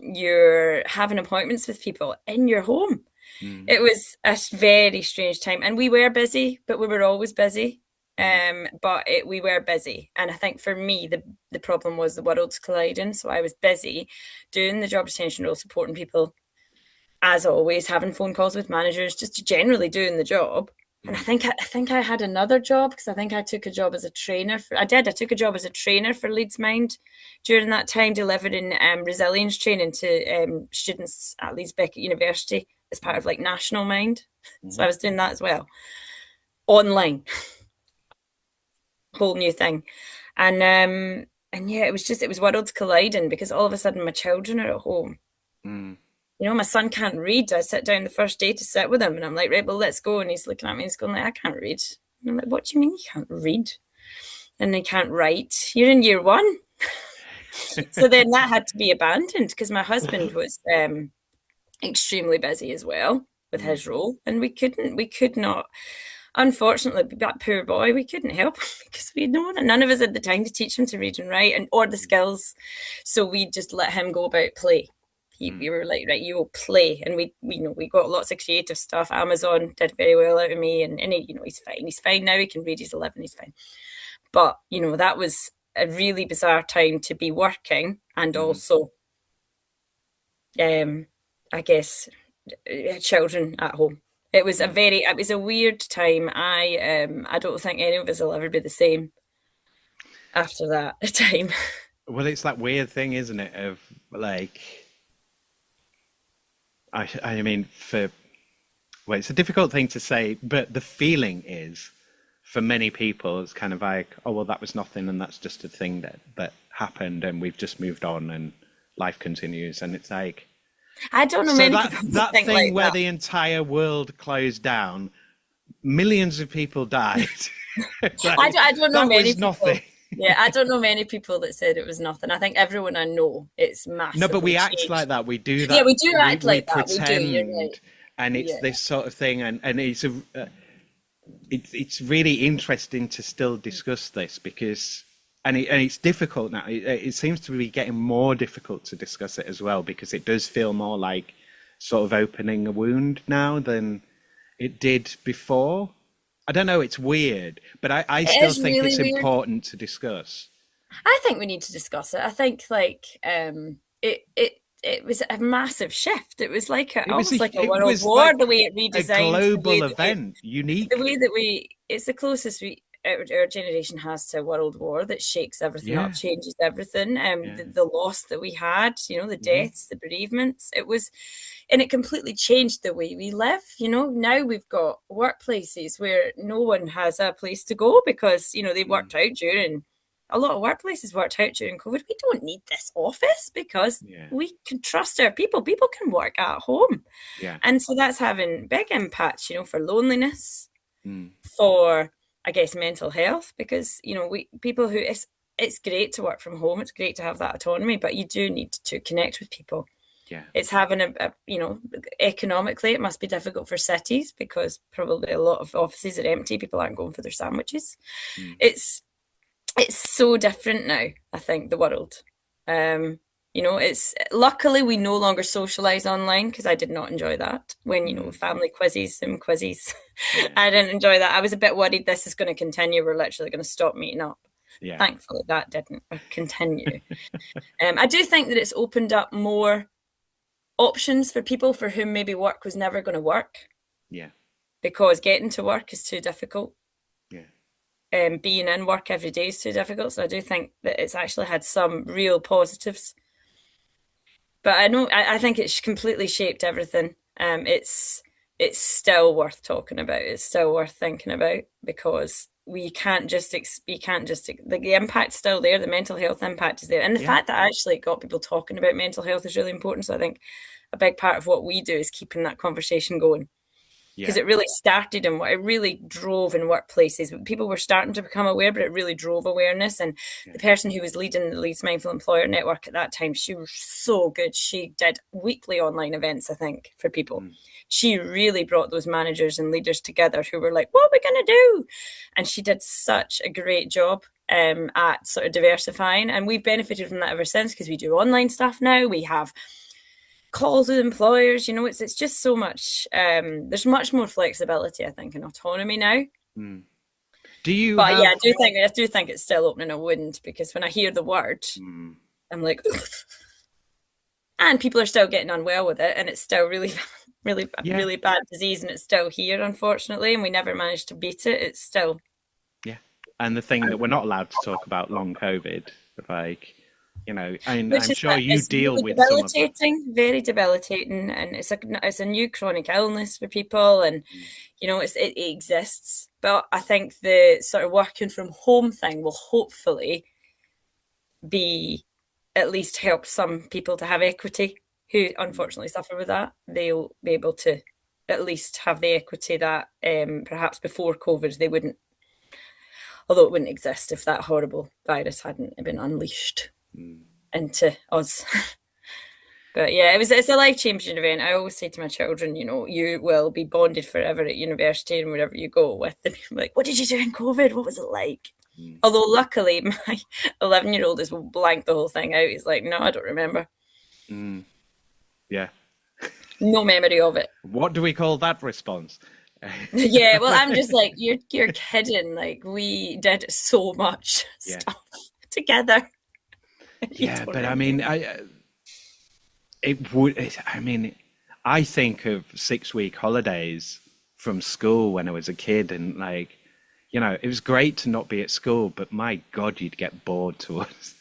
you're having appointments with people in your home. mm, It was a very strange time, and we were busy, but we were always busy. mm, We were busy, and I think for me the problem was the worlds colliding. So I was busy doing the job retention role, supporting people as always, having phone calls with managers, just generally doing the job. And I mm, think I had another job because I think I took a job as a trainer for. I did. I took a job as a trainer for Leeds Mind during that time, delivering resilience training to students at Leeds Beckett University as part mm, of like National Mind. So I mhm. was doing that as well, online, whole new thing. And yeah, it was worlds colliding because all of a sudden my children are at home. Mm. My son can't read. I sit down the first day to sit with him and I'm like, right, well, let's go. And he's looking at me and he's going like, I can't read. And I'm like, what do you mean you can't read? And they can't write. You're in year one. So then that had to be abandoned because my husband was extremely busy as well with Mm, his role. And we could not, unfortunately, that poor boy, we couldn't help him because we know that none of us had the time to teach him to read and write or the skills. So we just let him go about play. mm, We were like, right, you will play, and we got lots of creative stuff. Amazon did very well out of me, and he's fine. He's fine now. He can read. He's 11. He's fine. But that was a really bizarre time to be working and mm, also, I guess, children at home. mm. It was a weird time. I don't think any of us will ever be the same after that time. Well, it's that weird thing, isn't it? Of like, I mean, for Well, it's a difficult thing to say, but the feeling is, for many people, it's kind of like, oh, well, that was nothing, and that's just a thing that happened, and we've just moved on, and life continues. And it's like, I don't know so many that people who that think thing like where that. the entire world closed down, millions of people died. Like, I don't know that many was nothing. people. Yeah, I don't know many people that said it was nothing. I think everyone I know, it's No, but massively we act changed. like that. We do Yeah, that. we do act We like that. We do. You're right. pretend, and it's Yeah. this sort of thing, and it's really interesting to still discuss this because, and it's difficult now. It seems to be getting more difficult to discuss it as well because it does feel more like sort of opening a wound now than it did before. I don't know. It's weird, but I It still is think really it's weird. important to discuss. I think we need to discuss it. I think like it was a massive shift. It was like It was almost like a it world was war, the like way it a redesigned, global event, unique. it's the closest our generation has to a world war that shakes everything up, Yeah, changes everything. yeah. The loss that we had, the Hmm. deaths, the bereavements, and it completely changed the way we live. Now we've got workplaces where no one has a place to go because they Mm. worked out during. A lot of workplaces worked out during COVID. We don't need this office because Yeah, we can trust our people. People can work at home. yeah. And so that's having big impacts, for loneliness, Mm. for I guess mental health, because we people who it's great to work from home, it's great to have that autonomy, but you do need to connect with people. Yeah. It's having economically it must be difficult for cities because probably a lot of offices are empty, people aren't going for their sandwiches. Mm. It's so different now, I think, the world. It's luckily we no longer socialize online because I did not enjoy that when, Mm. family quizzes and quizzes. Yeah. I didn't enjoy that. I was a bit worried this is going to continue. We're literally going to stop meeting up. Yeah. Thankfully, that didn't continue. I do think that it's opened up more options for people for whom maybe work was never going to work Yeah. because getting to work is too difficult. Yeah. Being in work every day is too difficult. So I do think that it's actually had some real positives. But I think it's completely shaped everything. It's still worth talking about. It's still worth thinking about because we can't just the impact's still there. The mental health impact is there, and the Yeah. fact that I actually got people talking about mental health is really important. So I think a big part of what we do is keeping that conversation going because Yeah. it really started and what it really drove in workplaces. People were starting to become aware, but it really drove awareness. And Yeah. the person who was leading the Leeds Mindful Employer Network at that time, she was so good. She did weekly online events, I think, for people. Mm. She really brought those managers and leaders together who were like, what are we going to do? And she did such a great job at sort of diversifying. And we've benefited from that ever since because we do online stuff now. We have calls with employers, it's just so much there's much more flexibility, I think, and autonomy now. Mm. Do you But yeah, have? I do think it's still opening a wound because when I hear the word, Mm. I'm like and people are still getting unwell with it, and it's still really really Yeah. really bad disease, and it's still here, unfortunately, and we never managed to beat it. It's still Yeah. And the thing that we're not allowed to talk about long COVID, like, and which I'm is sure you it's deal really with some of that. debilitating, very debilitating, and it's a new chronic illness for people, and Mm. it exists. But I think the sort of working from home thing will hopefully be at least help some people to have equity who Mm. unfortunately suffer with that. They'll be able to at least have the equity that perhaps before COVID they wouldn't, although it wouldn't exist if that horrible virus hadn't been unleashed Mm. into us. But yeah, it's a life changing event. I always say to my children, you will be bonded forever at university and wherever you go with them. Like, what did you do in COVID? What was it like? Mm. Although luckily my 11-year-old has blanked the whole thing out. He's like, no, I don't remember. Mm. Yeah. No memory of it. What do we call that response? Yeah, well, I'm just like, you're kidding. Like, we did so much Yeah. stuff together. You Yeah, don't but I mean, remember. I mean, I think of 6 week holidays from school when I was a kid, and like, it was great to not be at school, but my God, you'd get bored to us.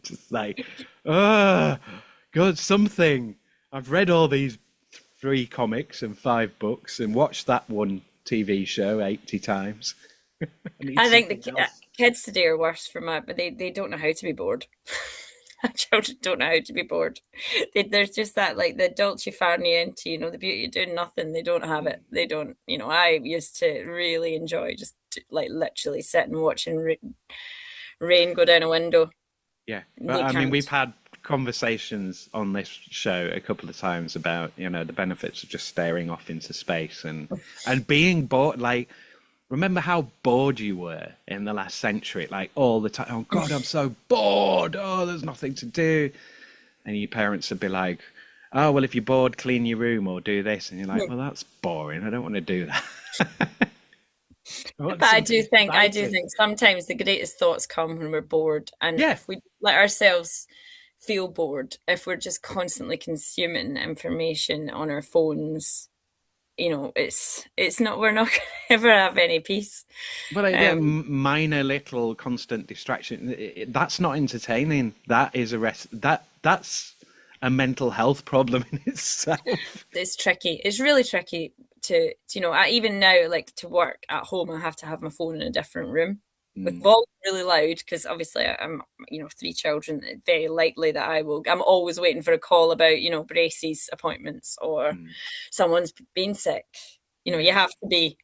Just like, God, something. I've read all these 3 comics and 5 books and watched that one TV show 80 times. I need I think the something else. kids today are worse for my, but they don't know how to be bored. Our children don't know how to be bored. There's just that, like, the dolce far niente, the beauty of doing nothing. They don't have it. They don't, I used to really enjoy just like literally sitting and watching rain go down a window. Yeah, but You I mean, can't. we've had conversations on this show a couple of times about, the benefits of just staring off into space and being bored. Like, remember how bored you were in the last century? Like all the time. Oh God, I'm so bored. Oh, there's nothing to do. And your parents would be like, "Oh, well, if you're bored, clean your room or do this." And you're like, "Well, that's boring. I don't want to do that. I want But I do something think exciting." sometimes the greatest thoughts come when we're bored, and Yeah, if we let ourselves feel bored, if we're just constantly consuming information on our phones, it's not we're not gonna ever have any peace. but yeah, Um, minor little constant distraction. That's not entertaining. That is a rest. That's a mental health problem in itself. it's tricky. It's really tricky even now, like to work at home, I have to have my phone in a different room with Mm, volume really loud because obviously I'm, 3 children. Very likely that I'm always waiting for a call about, braces appointments or mm, someone's been sick. You yeah. have to be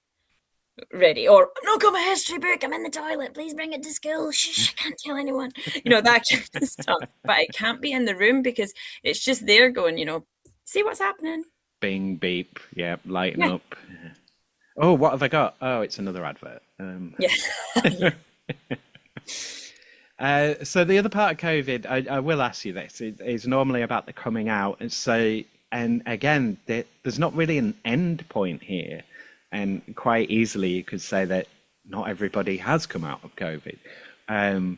ready. Or no, got my history book. I'm in the toilet. Please bring it to school. Shh, I can't tell anyone. That kind of stuff. But it can't be in the room because it's just there going, see what's happening. Bing, beep. Yeah, lighten Yeah. up. Oh, what have I got? Oh, it's another advert. Yeah. So the other part of COVID, I will ask you this, is normally about the coming out. And again, there's not really an end point here. And quite easily you could say that not everybody has come out of COVID. Um,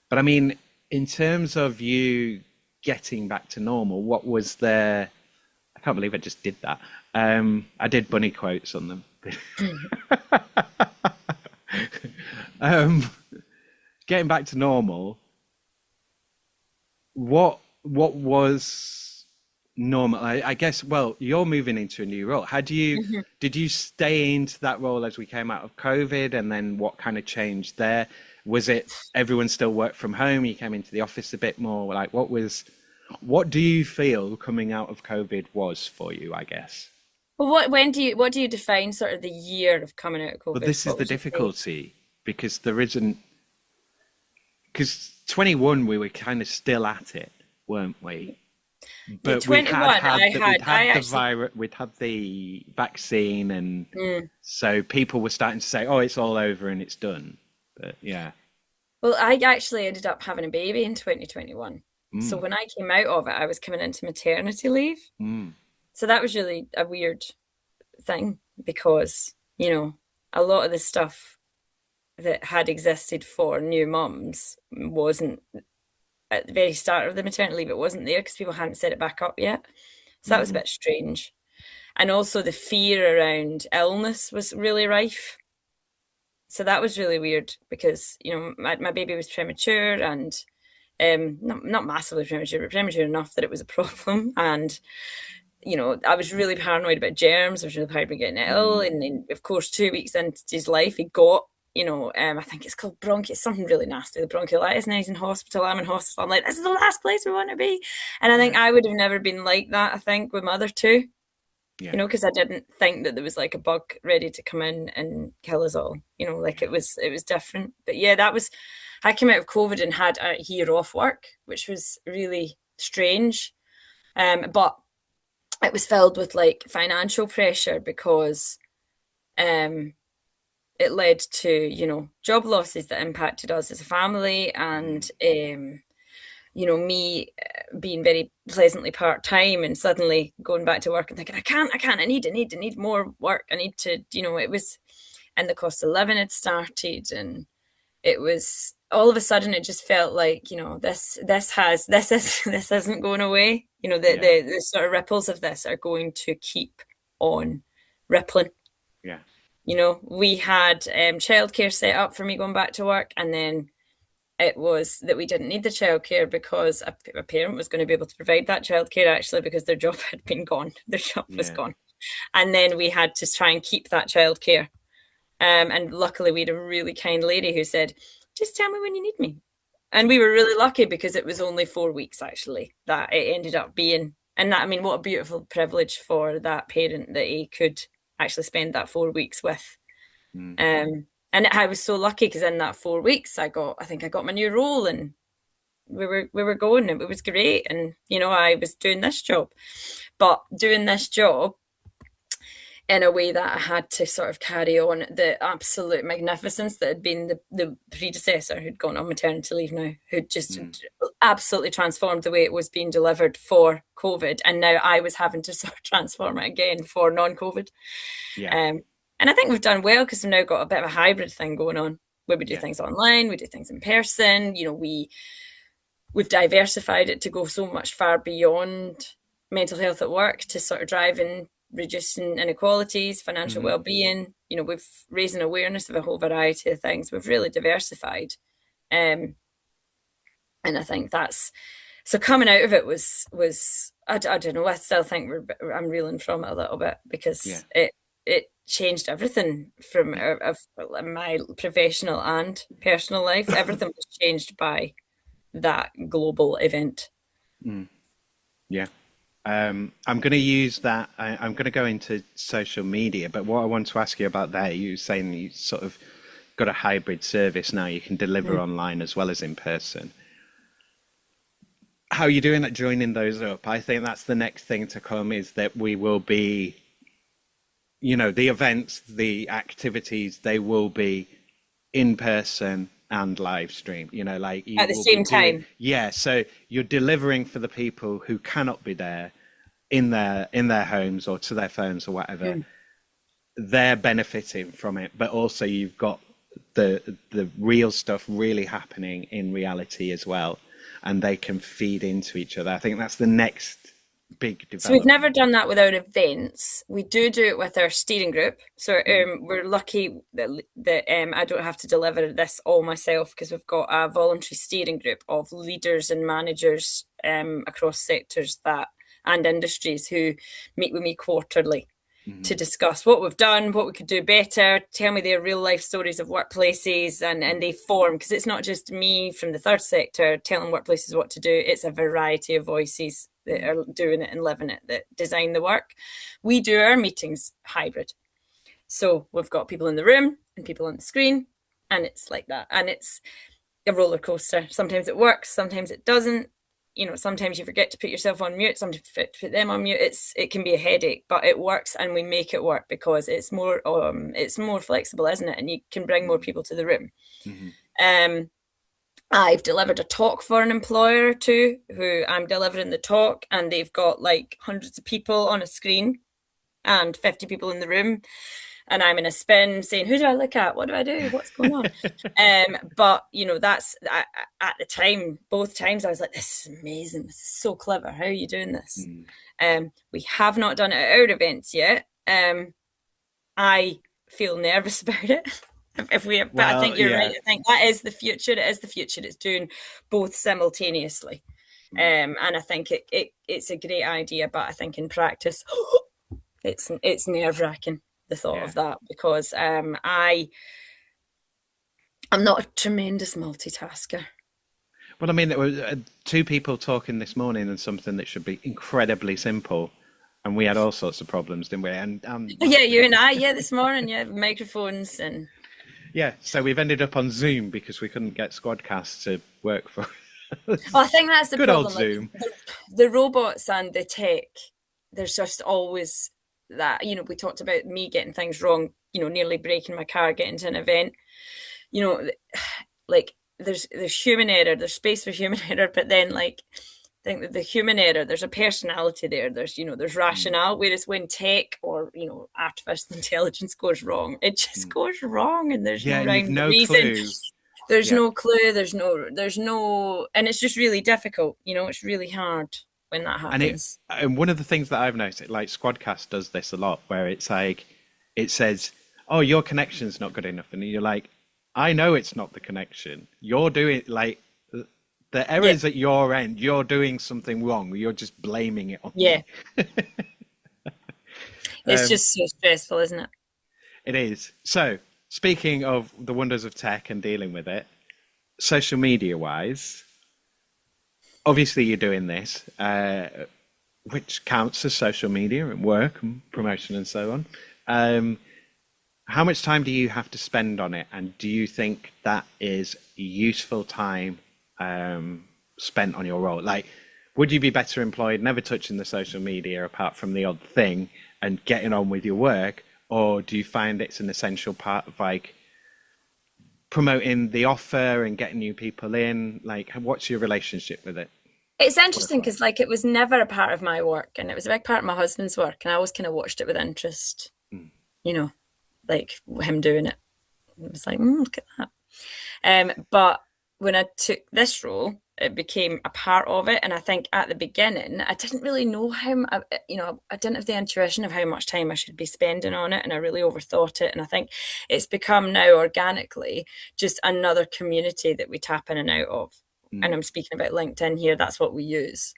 but I mean, in terms of you getting back to normal, what was there? I can't believe I just did that. I did bunny quotes on them. um, Getting back to normal, what was normal? I guess. Well, you're moving into a new role. Mhm. Did you stay into that role as we came out of COVID, and then what kind of changed there? Was it everyone still worked from home? You came into the office a bit more. Like, what do you feel coming out of COVID was for you? I guess. Well, what do you define sort of the year of coming out of But COVID? this is What the would you say? difficulty because there isn't. Because 21, we were kind of still at it, weren't we? Yeah, But 21, we'd had I the actually, virus, we'd had the vaccine, and mm. so people were starting to say, "Oh, it's all over and it's done." But yeah, Well, I actually ended up having a baby in 2021. So mm, when I came out of it, I was coming into maternity leave. mm, So that was really a weird thing because, a lot of the stuff that had existed for new mums wasn't at the very start of the maternity leave, it wasn't there because people hadn't set it back up yet. So that was a hmm, bit strange. And also the fear around illness was really rife. So that was really weird because, my baby was premature and not massively premature, but premature enough that it was a problem. And I was really paranoid about germs. I was really paranoid about getting ill. mm, And then, of course, 2 weeks into his life, he got, I think it's called bronchitis, something really nasty, the bronchiolitis. Now he's in hospital. I'm in hospital. I'm like, this is the last place we want to be. And I think yeah, I would have never been like that, I think, with mother too, yeah, because I didn't think that there was like a bug ready to come in and kill us all. Like it was different. But yeah, I came out of COVID and had a year off work, which was really strange. But it was filled with like financial pressure because um it led to job losses that impacted us as a family mm, and me being very pleasantly part-time and suddenly going back to work and thinking I need more work. I need to it was, and the cost of living had started, and it was all of a sudden it just felt like this isn't going away. yeah, The sort of ripples of this are going to keep on rippling. yeah, We had childcare set up for me going back to work, and then it was that we didn't need the childcare because a parent was going to be able to provide that childcare actually because their job had been gone. Their job was Yeah. gone. And then we had to try and keep that childcare. And luckily we had a really kind lady who said, just tell me when you need me. And we were really lucky because it was only 4 weeks actually that it ended up being. And that, I mean, what a beautiful privilege for that parent that he could actually spend that 4 weeks with. And I was so lucky because in that 4 weeks, I think I got my new role, and we were going, and it was great. And I was doing this job, but doing this job in a way that I had to sort of carry on the absolute magnificence that had been the predecessor who'd gone on maternity leave now, who'd just absolutely transformed the way it was being delivered for COVID. And now I was having to sort of transform it again for non-COVID. Yeah. And I think we've done well because we've now got a bit of a hybrid thing going on where we do things online, we do things in person. We've diversified it to go so much far beyond mental health at work to sort of driving reducing inequalities, financial well-being. We've raising awareness of a whole variety of things. We've really diversified. And I think that's so coming out of it was I don't know, I still think I'm reeling from it a little bit because it changed everything from my professional and personal life. Everything was changed by that global event. Yeah. I'm going to use that. I'm going to go into social media, but what I want to ask you about there, you were saying you sort of got a hybrid service now. You can deliver online as well as in person. How are you doing at joining those up? I think that's the next thing to come, is that we will be, the events, the activities, they will be in person and live stream, like you at the same time. Yeah. So you're delivering for the people who cannot be there in their homes or to their phones or whatever. They're benefiting from it, but also you've got the real stuff really happening in reality as well, and they can feed into each other. I think that's the next big development. So we've never done that without events. We do it with our steering group. So we're lucky that I don't have to deliver this all myself because we've got a voluntary steering group of leaders and managers across sectors and industries who meet with me quarterly to discuss what we've done, what we could do better, tell me their real life stories of workplaces, and they form, because it's not just me from the third sector telling workplaces what to do, it's a variety of voices that are doing it and living it that design the work. We do our meetings hybrid. So we've got people in the room and people on the screen, and it's like that. And it's a roller coaster. Sometimes it works, sometimes it doesn't. Sometimes you forget to put yourself on mute, sometimes you forget to put them on mute. It can be a headache, but it works, and we make it work because it's more flexible, isn't it? And you can bring more people to the room. I've delivered a talk for an employer or two who I'm delivering the talk, and they've got like hundreds of people on a screen and 50 people in the room. And I'm in a spin saying, who do I look at? What do I do? What's going on? But, that's at the time, both times I was like, this is amazing. This is so clever. How are you doing this? We have not done it at our events yet. I feel nervous about it. But I think you're right. I think that is the future. It is the future. It's doing both simultaneously. And I think it's a great idea, but I think in practice, it's nerve-wracking, the thought of that, because I'm not a tremendous multitasker. Well, I mean, there were two people talking this morning on something that should be incredibly simple, and we had all sorts of problems, didn't we? And you and I, this morning, microphones and so we've ended up on Zoom because we couldn't get Squadcast to work for us. I think that's the good problem. Old Zoom. The robots and the tech, there's just always that, we talked about me getting things wrong, nearly breaking my car getting to an event, like there's human error, there's space for human error, but then like I think that the human error, there's a personality there, there's rationale, whereas when tech or artificial intelligence goes wrong, it just goes wrong, and there's no rhyme or reason. Clue. There's no clue, there's no, and it's just really difficult, it's really hard when that happens. And one of the things that I've noticed, like Squadcast does this a lot, where it's like, it says, oh, your connection's not good enough. And you're like, I know it's not the connection. You're doing like the Yeah, errors at your end. You're doing something wrong. You're just blaming it on yeah. me. It's just so stressful, isn't it? It is. So, speaking of the wonders of tech and dealing with it, social media wise, obviously you're doing this, which counts as social media and work and promotion and so on. How much time do you have to spend on it? And do you think that is useful time spent on your role? Like, would you be better employed never touching the social media apart from the odd thing and getting on with your work? Or do you find it's an essential part of like promoting the offer and getting new people in? Like, what's your relationship with it? It's interesting because like it was never a part of my work, and it was a big part of my husband's work, and I always kind of watched it with interest, you know, like him doing it. It was like, look at that. But when I took this role, it became a part of it. And I think at the beginning, I didn't really know I didn't have the intuition of how much time I should be spending on it. And I really overthought it. And I think it's become now organically just another community that we tap in and out of. And I'm speaking about LinkedIn here. That's what we use.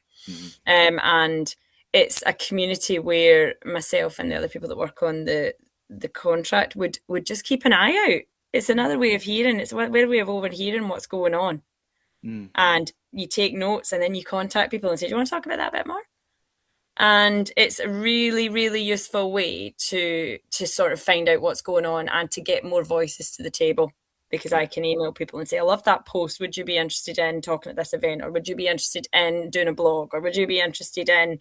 And it's a community where myself and the other people that work on the contract would just keep an eye out. It's another way of hearing. It's a way of overhearing what's going on. And you take notes and then you contact people and say, do you want to talk about that a bit more? And it's a really, really useful way to sort of find out what's going on and to get more voices to the table. Because I can email people and say, I love that post. Would you be interested in talking at this event? Or would you be interested in doing a blog? Or would you be interested in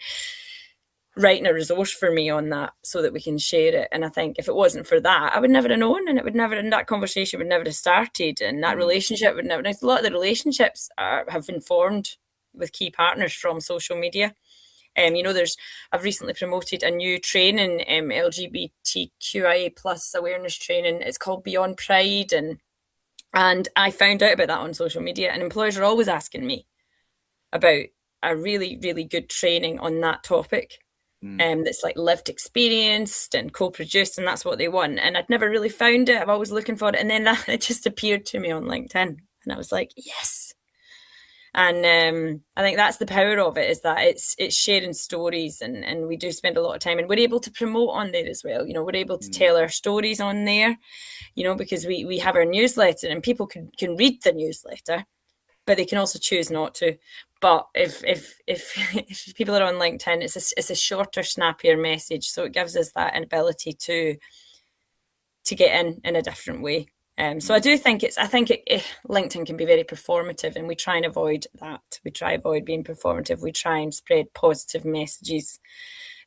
writing a resource for me on that so that we can share it? And I think if it wasn't for that, I would never have known, and that conversation would never have started, and that relationship would never. A lot of the relationships have been formed with key partners from social media. I've recently promoted a new training, LGBTQIA plus awareness training. It's called Beyond Pride, and I found out about that on social media, and employers are always asking me about a really, really good training on that topic. That's like lived experienced and co-produced, and that's what they want. And I'd never really found it. I've always looking for it. And then it just appeared to me on LinkedIn. And I was like, yes. And I think that's the power of it, is that it's sharing stories, and we do spend a lot of time, and we're able to promote on there as well. We're able to tell our stories on there, because we have our newsletter, and people can read the newsletter, but they can also choose not to. But if people are on LinkedIn, it's a shorter, snappier message, so it gives us that ability to get in a different way. So I do think LinkedIn can be very performative, and we try and avoid that. We try and avoid being performative. We try and spread positive messages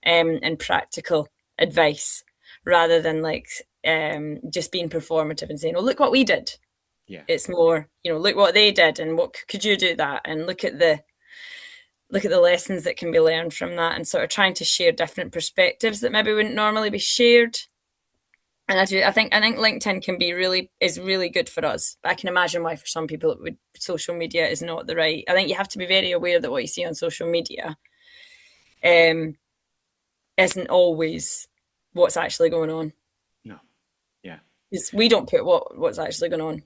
and practical advice, rather than just being performative and saying, "Oh, look what we did." Yeah. It's more, look what they did, and what could you do that, and look at the lessons that can be learned from that, and sort of trying to share different perspectives that maybe wouldn't normally be shared. And I think LinkedIn is really good for us. But I can imagine why for some people social media is not the right. I think you have to be very aware that what you see on social media isn't always what's actually going on. No. Yeah. Because we don't put what's actually going on.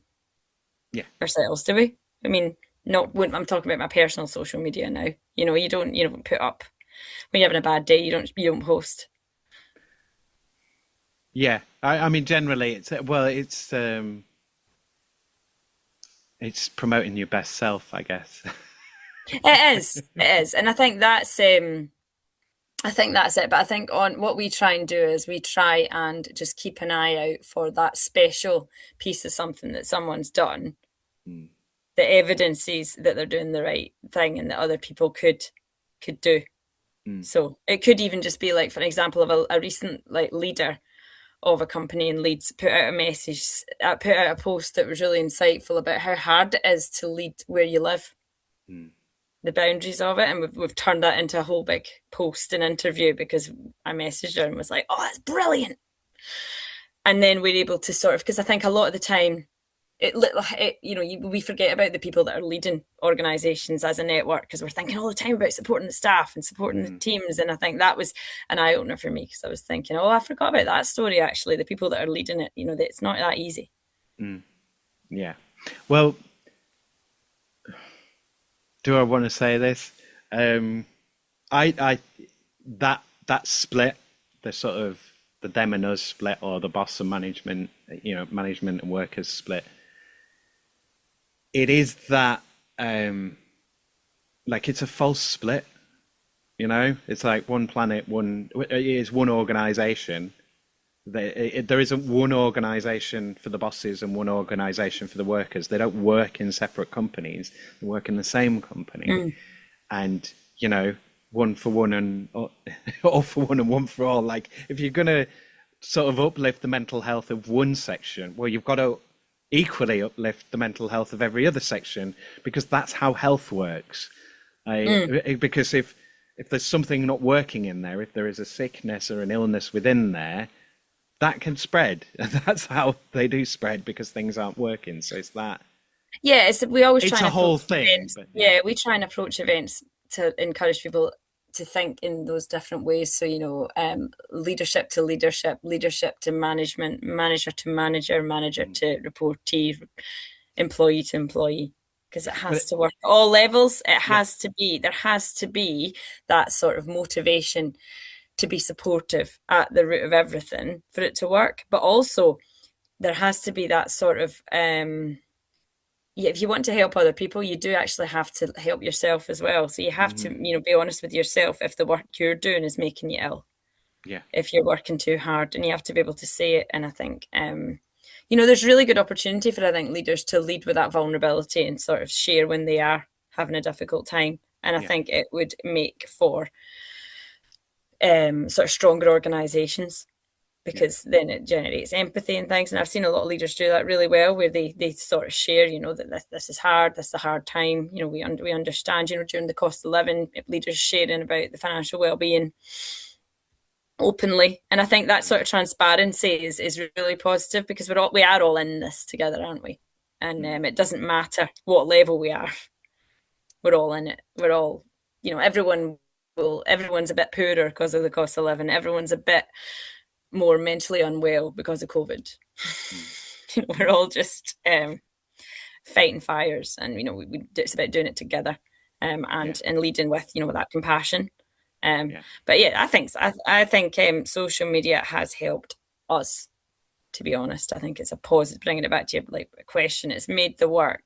Yeah. Ourselves, do we? I mean, I'm talking about my personal social media now. You don't put up when you're having a bad day. You don't post. Yeah, I mean, generally, it's promoting your best self, I guess. It is, and I think that's it. But I think on what we try and do is we try and just keep an eye out for that special piece of something that someone's done, that evidences that they're doing the right thing and that other people could do. So it could even just be like, for an example of a recent leader of a company in Leeds put out a post that was really insightful about how hard it is to lead where you live, the boundaries of it. And we've turned that into a whole big post and interview, because I messaged her and was like, oh, that's brilliant. And then we're able to sort of, because I think a lot of the time, we forget about the people that are leading organisations as a network, because we're thinking all the time about supporting the staff and supporting the teams. And I think that was an eye-opener for me, because I was thinking, oh, I forgot about that story, actually. The people that are leading it, it's not that easy. Yeah. Well, do I want to say this? I that split, the sort of the them and us split, or the boss and management, management and workers split. It is that, like, it's a false split. It's like one planet, it is one organization. There isn't one organization for the bosses and one organization for the workers. They don't work in separate companies. They work in the same company. And, one for one and all for one and one for all. Like, if you're going to sort of uplift the mental health of one section, well, you've got to equally uplift the mental health of every other section, because that's how health works. Because if there's something not working in there, if there is a sickness or an illness within there, that can spread. And that's how they do spread, because things aren't working. So it's that. Yeah, we always It's try and a whole approach thing. events. But Yeah, we try and approach events to encourage people to think in those different ways. So, leadership to leadership, leadership to management, manager to manager, manager to reportee, employee to employee, because it has to work at all levels. There has to be that sort of motivation to be supportive at the root of everything for it to work. But also there has to be that sort of, if you want to help other people, you do actually have to help yourself as well. So you have to, be honest with yourself if the work you're doing is making you ill. Yeah. If you're working too hard, and you have to be able to say it. And I think, there's really good opportunity for, I think, leaders to lead with that vulnerability and sort of share when they are having a difficult time. And I think it would make for sort of stronger organisations, because then it generates empathy and things. And I've seen a lot of leaders do that really well, where they sort of share, that this is hard, this is a hard time. We understand, during the cost of living, leaders sharing about the financial well-being openly. And I think that sort of transparency is really positive, because we are all in this together, aren't we? And it doesn't matter what level we are. We're all in it. We're all, everyone's a bit poorer because of the cost of living. Everyone's a bit more mentally unwell because of COVID. We're all just fighting fires, and it's about doing it together, and leading with with that compassion. But yeah, I think social media has helped us. To be honest, I think it's a positive. Bringing it back to your question, it's made the work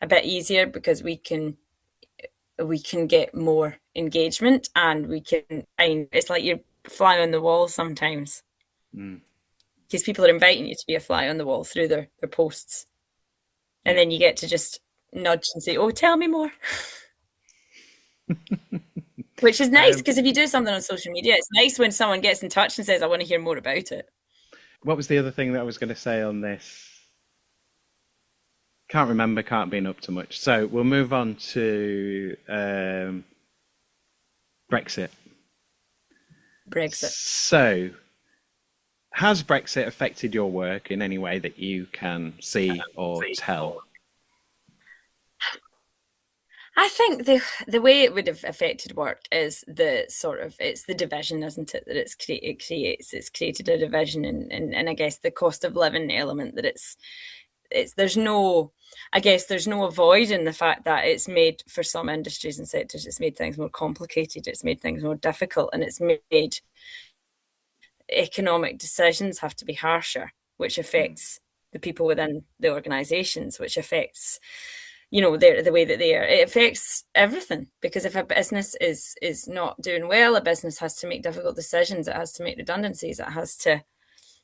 a bit easier, because we can get more engagement, and we can find, it's like you're fly on the wall sometimes, because people are inviting you to be a fly on the wall through their posts, and then you get to just nudge and say, oh, tell me more. Which is nice, because if you do something on social media, it's nice when someone gets in touch and says, I want to hear more about it. What was the other thing that I was going to say on this? Can't remember, can't be up to much. So we'll move on to Brexit. So, has Brexit affected your work in any way that you can see or tell? I think the way it would have affected work is it's the division, isn't it? That it creates. It's created a division, and I guess the cost of living element that there's no avoiding the fact that it's made, for some industries and sectors, it's made things more complicated, it's made things more difficult, and it's made economic decisions have to be harsher, which affects the people within the organisations, which affects the way that they are. It affects everything, because if a business is not doing well, a business has to make difficult decisions, it has to make redundancies, it has to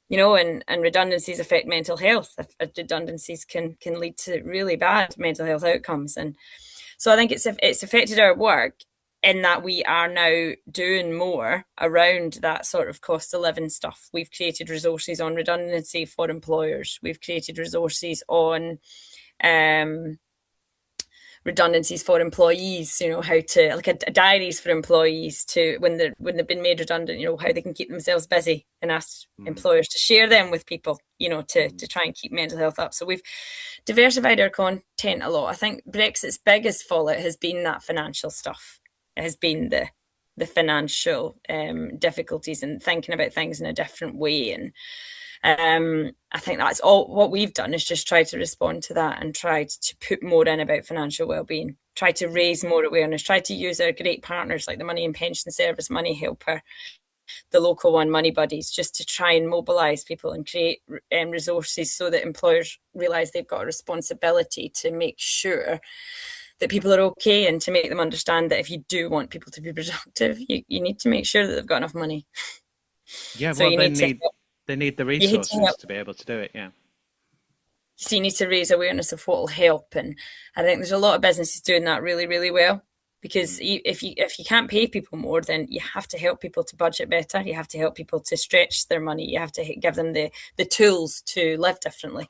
and redundancies affect mental health. Redundancies can lead to really bad mental health outcomes. And so I think it's affected our work, in that we are now doing more around that sort of cost of living stuff. We've created resources on redundancy for employers. We've created resources on redundancies for employees, how to, like, a diaries for employees, to when they've been made redundant, how they can keep themselves busy, and ask employers to share them with people, to try and keep mental health up. So we've diversified our content a lot. I think Brexit's biggest fallout has been that financial stuff. It has been the financial difficulties, and thinking about things in a different way. And I think that's all what we've done, is just try to respond to that and try to put more in about financial well-being, try to raise more awareness, try to use our great partners like the Money and Pension Service, Money Helper, the local one, Money Buddies, just to try and mobilise people and create resources so that employers realise they've got a responsibility to make sure that people are okay, and to make them understand that if you do want people to be productive, you need to make sure that they've got enough money. Yeah, So well, you need to they need the you need to resources help. to be able to do it. Yeah. So you need to raise awareness of what will help, and I think there's a lot of businesses doing that really, really well. Because if you can't pay people more, then you have to help people to budget better. You have to help people to stretch their money. You have to give them the tools to live differently.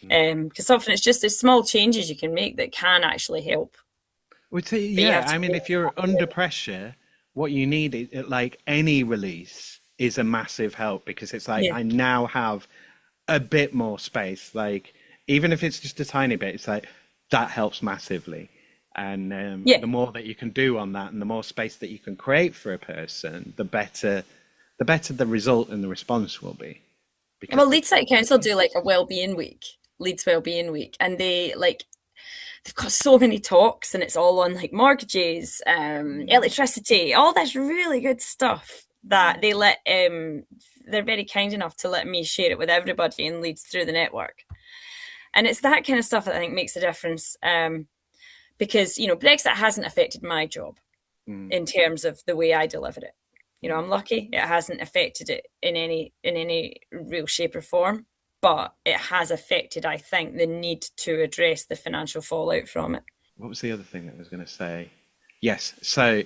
Because often it's just the small changes you can make that can actually help. Yeah, I mean, if you're under pressure, what you need is, like any release, is a massive help, because it's like, Yeah. I now have a bit more space. Like, even if it's just a tiny bit, it's like that helps massively. And Yeah. the more that you can do on that, and the more space that you can create for a person, the better the result and the response will be. Well, Leeds City Council do like a wellbeing week, Leeds Wellbeing Week, and they've got so many talks, and it's all on like mortgages, electricity, all this really good stuff that they let. They're very kind enough to let me share it with everybody in Leeds through the network, and it's that kind of stuff that I think makes a difference. Because Brexit hasn't affected my job in terms of the way I deliver it. I'm lucky it hasn't affected it in any real shape or form. But it has affected, I think, the need to address the financial fallout from it. What was the other thing that I was going to say? Yes, so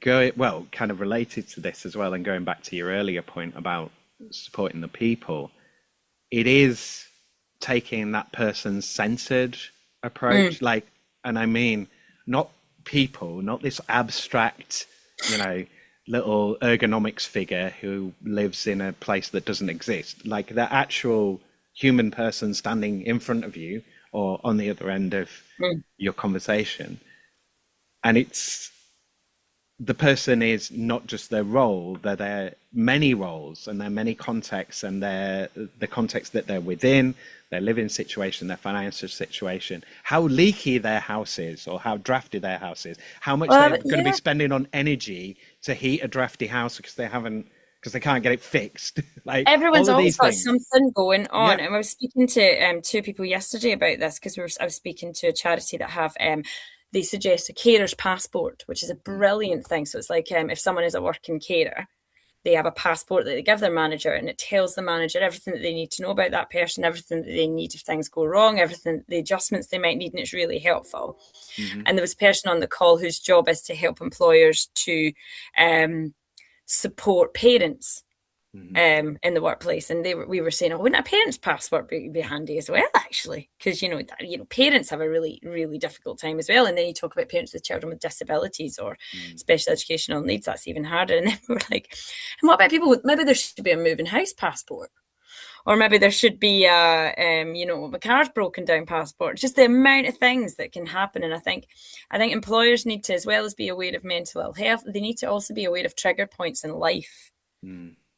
kind of related to this as well, and going back to your earlier point about supporting the people, it is taking that person-centered approach, and I mean, not people, not this abstract, little ergonomics figure who lives in a place that doesn't exist, like the actual human person standing in front of you or on the other end of your conversation. And the person is not just their role, they're their many roles and their many contexts, and the context that they're within, their living situation, their financial situation, how leaky their house is, or how drafty their house is, how much they're going to be spending on energy to heat a drafty house because they can't get it fixed. Like, everyone's all of always these got things. something going on. Yeah. And I was speaking to two people yesterday about this, because I was speaking to a charity that have they suggest a carer's passport, which is a brilliant thing. So it's like if someone is a working carer, they have a passport that they give their manager, and it tells the manager everything that they need to know about that person, everything that they need if things go wrong, everything, the adjustments they might need, and it's really helpful. And there was a person on the call whose job is to help employers to support parents in the workplace, and we were saying, wouldn't a parent's passport be handy as well, actually? Because parents have a really, really difficult time as well, and then you talk about parents with children with disabilities or special educational needs, that's even harder. And then we were like, and what about people with, maybe there should be a moving house passport, or maybe there should be a car's broken down passport. Just the amount of things that can happen. And I think employers need to, as well as be aware of mental health, they need to also be aware of trigger points in life.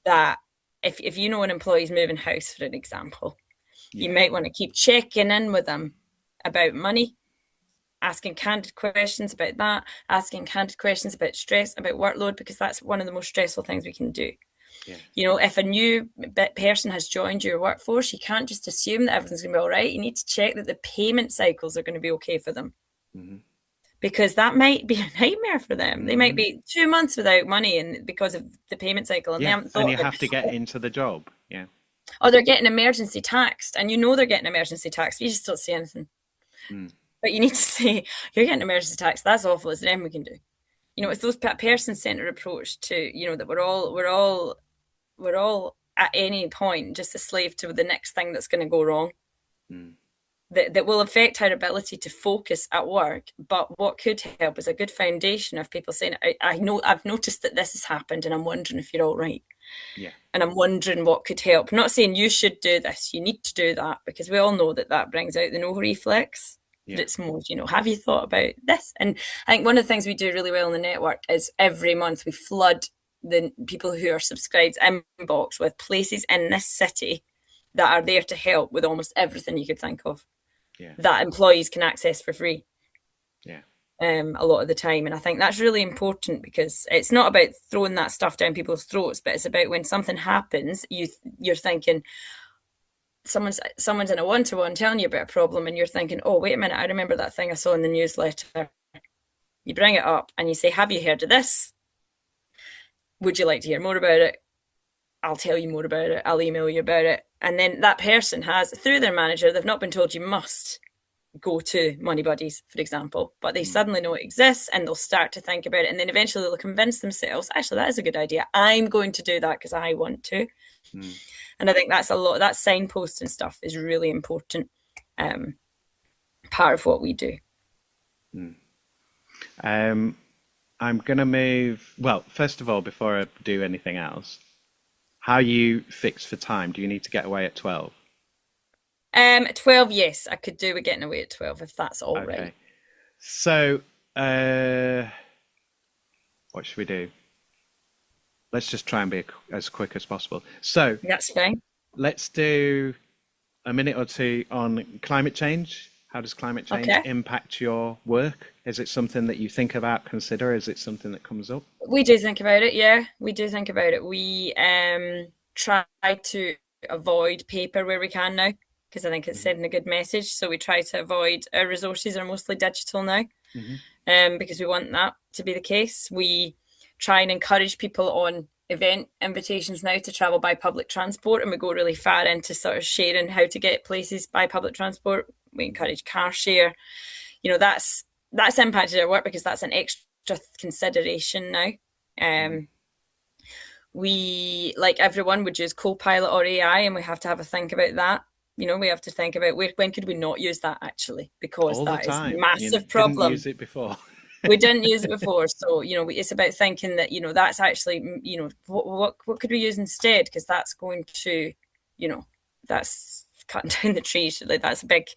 That if you know an employee's moving house, for an example, you might want to keep checking in with them about money, asking candid questions about that, asking candid questions about stress, about workload, because that's one of the most stressful things we can do. If a new person has joined your workforce, you can't just assume that everything's going to be all right. You need to check that the payment cycles are going to be okay for them. Because that might be a nightmare for them. They might be 2 months without money, and because of the payment cycle, and they haven't thought. And you have to get into the job. Yeah. Or they're getting emergency taxed, and they're getting emergency taxed. You just don't say anything. But you need to say, you're getting emergency tax. That's awful. Is there anything we can do? It's those person-centered approach to, that we're all at any point just a slave to the next thing that's going to go wrong. That will affect our ability to focus at work. But what could help is a good foundation of people saying, I know I've noticed that this has happened, and I'm wondering if you're all right. And I'm wondering what could help. I'm not saying you should do this, you need to do that, because we all know that brings out the no reflex. It's more, have you thought about this? And I think one of the things we do really well in the network is every month we flood the people who are subscribed inbox with places in this city that are there to help with almost everything you could think of, Yeah. that employees can access for free. Yeah. A lot of the time. And I think that's really important, because it's not about throwing that stuff down people's throats, but it's about when something happens, you're thinking, someone's in a one-to-one telling you about a problem, and you're thinking, oh, wait a minute, I remember that thing I saw in the newsletter. You bring it up and you say, have you heard of this? Would you like to hear more about it? I'll tell you more about it. I'll email you about it. And then that person has, through their manager, they've not been told you must go to Money Buddies, for example, but they suddenly know it exists, and they'll start to think about it, and then eventually they'll convince themselves, actually, that is a good idea. I'm going to do that because I want to. And I think that's a lot, that signposting stuff is really important, part of what we do. I'm going to move, well, first of all, before I do anything else, how are you fixed for time? Do you need to get away at 12? 12, yes, I could do with getting away at 12 if that's all Okay. right. So, what should we do? Let's just try and be as quick as possible. So, That's fine. let's do a minute or two on climate change. How does climate change impact your work? Is it something that you think about, consider? Is it something that comes up? We do think about it, yeah. We do think about it. We try to avoid paper where we can now, because I think it's sending a good message. So we try to avoid, our resources are mostly digital now, because we want that to be the case. We try and encourage people on event invitations now to travel by public transport, and we go really far into sort of sharing how to get places by public transport. We encourage car share. You know, that's impacted our work because that's an extra consideration now. We, like everyone, would use Copilot or AI, and we have to have a think about that. You know, we have to think about when could we not use that, actually, because All the that is time. a massive You problem. didn't use it before. We didn't use it before, so you know, it's about thinking that, you know, that's actually, you know, what could we use instead, because that's going to, you know, that's cutting down the trees. Like, that's a big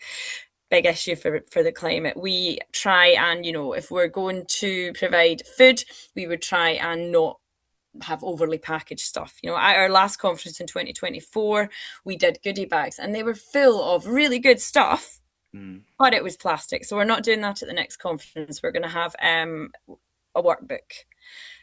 issue for the climate. We try and, you know, if we're going to provide food, we would try and not have overly packaged stuff. You know, at our last conference in 2024, we did goodie bags, and they were full of really good stuff, but it was plastic. So we're not doing that at the next conference. We're going to have a workbook,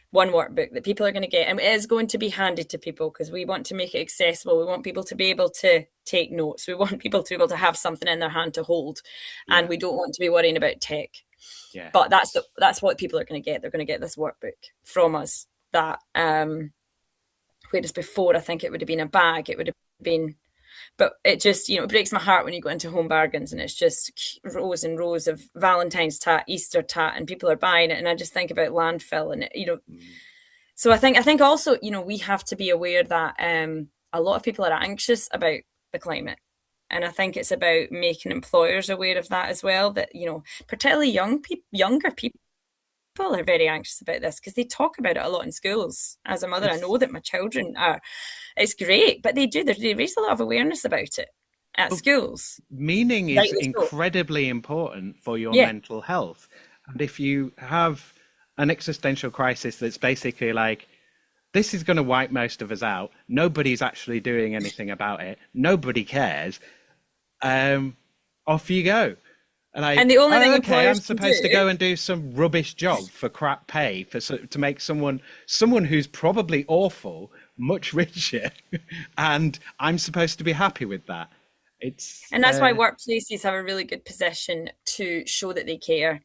one workbook that people are going to get, and it is going to be handed to people because we want to make it accessible. We want people to be able to take notes. We want people to be able to have something in their hand to hold, and we don't want to be worrying about tech. Yeah. But that's what people are going to get. They're going to get this workbook from us. That whereas before, I think it would have been a bag. It would have been, but it just, you know, it breaks my heart when you go into Home Bargains and it's just rows and rows of Valentine's tat, Easter tat, and people are buying it, and I just think about landfill and, you know. So I think also, you know, we have to be aware that a lot of people are anxious about the climate, and I think it's about making employers aware of that as well. That, you know, particularly younger people are very anxious about this because they talk about it a lot in schools. As a mother, I know that my children are. It's great, but they raise a lot of awareness about it at schools. Meaning is incredibly important for your mental health. And if you have an existential crisis that's basically like, this is going to wipe most of us out, nobody's actually doing anything about it, nobody cares, off you go. And the only thing I'm supposed to go and do some rubbish job for crap pay to make someone who's probably awful much richer, and I'm supposed to be happy with that. And that's why workplaces have a really good position to show that they care,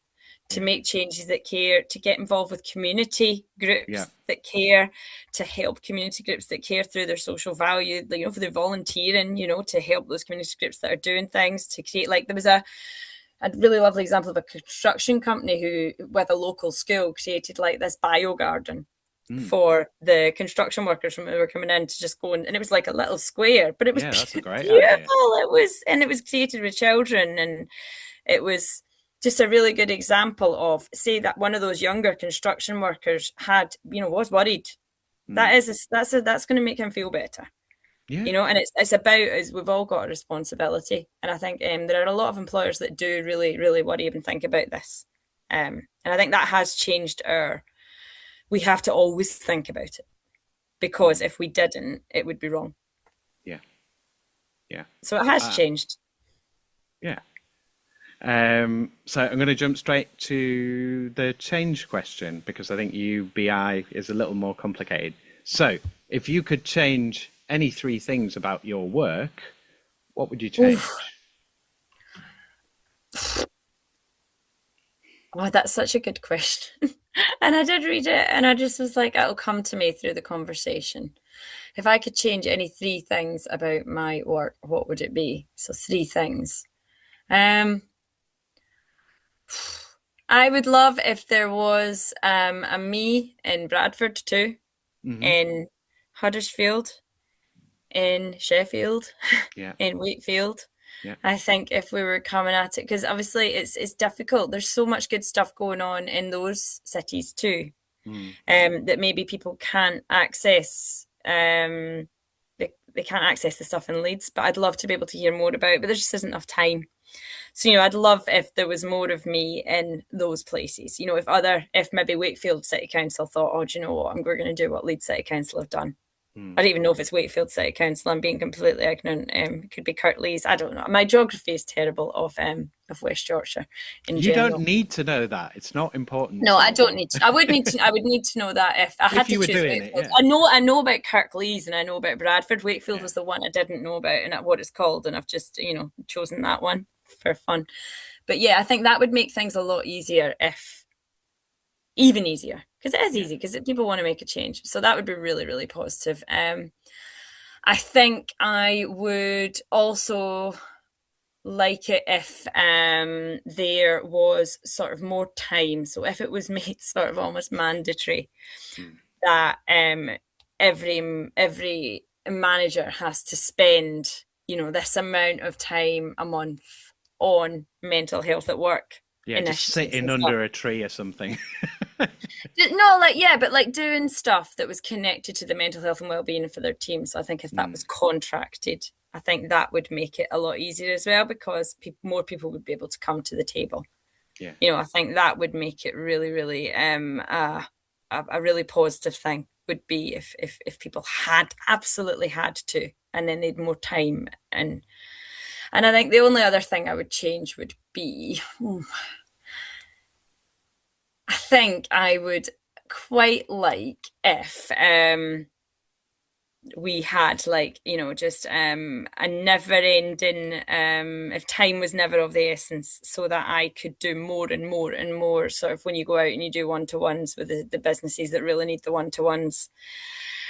to make changes that care, to get involved with community groups that care, to help community groups that care through their social value, you know, for their volunteering, you know, to help those community groups that are doing things, to create, like, there was a really lovely example of a construction company who, with a local school, created like this bio garden for the construction workers when they were coming in to just go and it was like a little square, but it was that's a great beautiful. Idea. It was created with children, and it was just a really good example of, say that one of those younger construction workers had, you know, was worried. That's going to make him feel better. Yeah. You know, and it's about, as we've all got a responsibility, and I think there are a lot of employers that do really, really worry and think about this, and I think that has changed we have to always think about it, because if we didn't, it would be wrong. Yeah. Yeah. So it has changed. Yeah. So I'm going to jump straight to the change question because I think UBI is a little more complicated. So if you could change any three things about your work, what would you change? Oof. Oh, that's such a good question. And I did read it and I just was like, it'll come to me through the conversation. If I could change any three things about my work, what would it be? So three things. Um, I would love if there was a me in Bradford too, Mm-hmm. in Huddersfield, in Sheffield, Yeah. in Wakefield. Yeah. I think if we were coming at it, because obviously it's difficult. There's so much good stuff going on in those cities too, Mm. that maybe people can't access. They can't access the stuff in Leeds, but I'd love to be able to hear more about it, but there just isn't enough time. So, I'd love if there was more of me in those places. If maybe Wakefield City Council thought, oh, do you know what, we're going to do what Leeds City Council have done. I don't even know if it's Wakefield City Council. I'm being completely ignorant. It could be Kirklees. I don't know. My geography is terrible of West Yorkshire in You don't general. need to know that. It's not important No, to I you. don't need to. I would need to. I would need to know that if I had If to you were choose doing it, Wakefield. yeah. I know about Kirklees and I know about Bradford. Wakefield Yeah. was the one I didn't know about and what it's called, and I've just chosen that one for fun. But yeah, I think that would make things a lot easier, if even easier, because it is Yeah. easy because people want to make a change. So that would be really, really positive. I think I would also like it if there was sort of more time. So if it was made sort of almost mandatory that every manager has to spend this amount of time a month on mental health at work Yeah, just initiatives sitting and stuff. under a tree or something. No, but like doing stuff that was connected to the mental health and well-being for their team. So I think if that was contracted, I think that would make it a lot easier as well, because more people would be able to come to the table. Yeah. I think that would make it really, really a really positive thing would be if people absolutely had to, and then they'd more time. And I think the only other thing I would change would be, I think I would quite like if we had just a never ending, if time was never of the essence, so that I could do more and more and more. Sort of when you go out and you do one-to-ones with the businesses that really need the one-to-ones,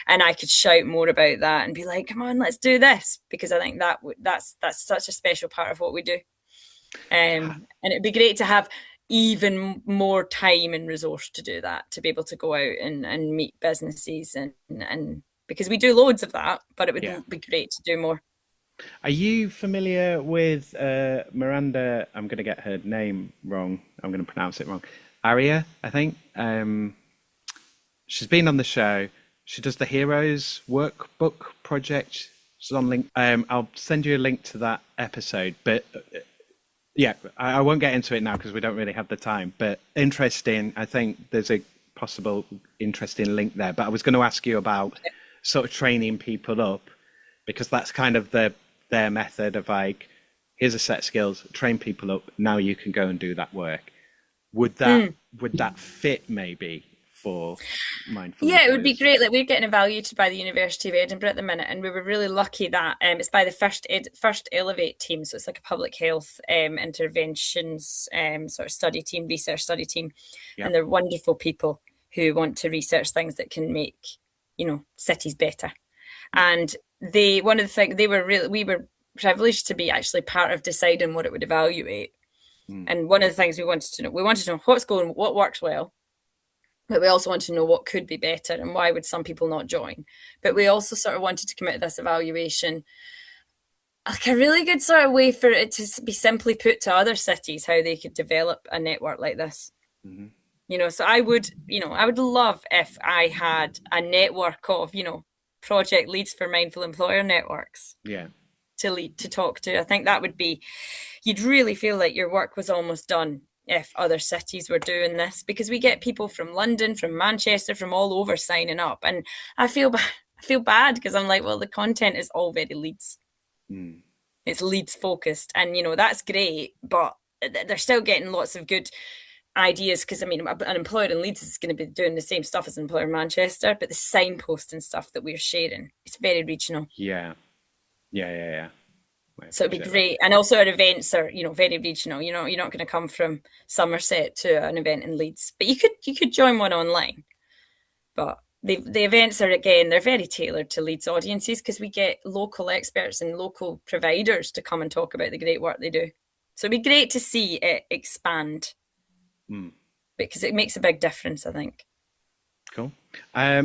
and I could shout more about that and be like, come on, let's do this, because I think that's such a special part of what we do. And it'd be great to have even more time and resource to do that, to be able to go out and meet businesses and because we do loads of that, but it would be great to do more. Are you familiar with Miranda? I'm going to get her name wrong. I'm going to pronounce it wrong. Aria, I think. She's been on the show. She does the Heroes Workbook project. She's on link. I'll send you a link to that episode. But yeah, I won't get into it now because we don't really have the time. But interesting. I think there's a possible interesting link there. But I was going to ask you about sort of training people up, because that's kind of their method of like, here's a set of skills, train people up, now you can go and do that work. Would that fit maybe for mindful employers? It would be great. Like, we're getting evaluated by the University of Edinburgh at the minute, and we were really lucky that it's by the first Elevate team. So it's like a public health interventions sort of study team, research study team, and they're wonderful people who want to research things that can make cities better. And we were privileged to be actually part of deciding what it would evaluate. And one of the things we wanted to know what works well, but we also wanted to know what could be better and why would some people not join. But we also sort of wanted to commit to this evaluation like a really good sort of way for it to be simply put to other cities how they could develop a network like this. So I would love if I had a network of, project leads for mindful employer networks. To talk to. I think that would be, you'd really feel like your work was almost done if other cities were doing this, because we get people from London, from Manchester, from all over signing up, and I feel bad because I'm like, well, the content is all very Leeds. It's Leeds focused, and that's great, but they're still getting lots of good ideas, because I mean, an employer in Leeds is going to be doing the same stuff as an employer in Manchester, but the signpost and stuff that we're sharing, it's very regional. Yeah. So it'd be great. And also our events are, very regional. You're not going to come from Somerset to an event in Leeds, but you could join one online. But the events are, again, they're very tailored to Leeds audiences, because we get local experts and local providers to come and talk about the great work they do. So it'd be great to see it expand, because it makes a big difference, I think. Cool.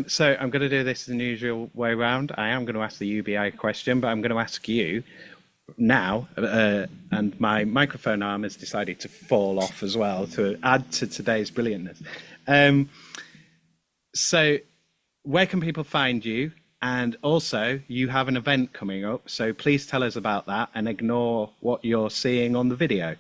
So I'm going to do this in the usual way round. I am going to ask the UBI question, but I'm going to ask you now, and my microphone arm has decided to fall off as well to add to today's brilliantness. So where can people find you? And also, you have an event coming up, so please tell us about that and ignore what you're seeing on the video.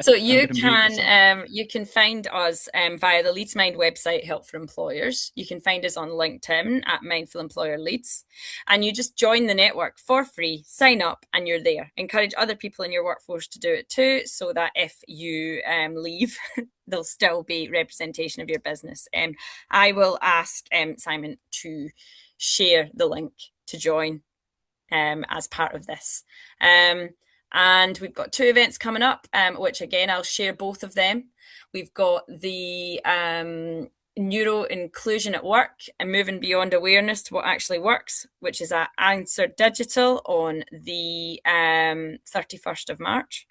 So you can find us via the Leeds Mind website, Help for Employers. You can find us on LinkedIn at Mindful Employer Leeds, and you just join the network for free, sign up, and you're there. Encourage other people in your workforce to do it too, so that if you leave, there'll still be representation of your business. I will ask Simon to share the link to join as part of this. And we've got 2 events coming up, which again, I'll share both of them. We've got the Neuro Inclusion at Work and Moving Beyond Awareness to What Actually Works, which is at Answer Digital on the 31st of March.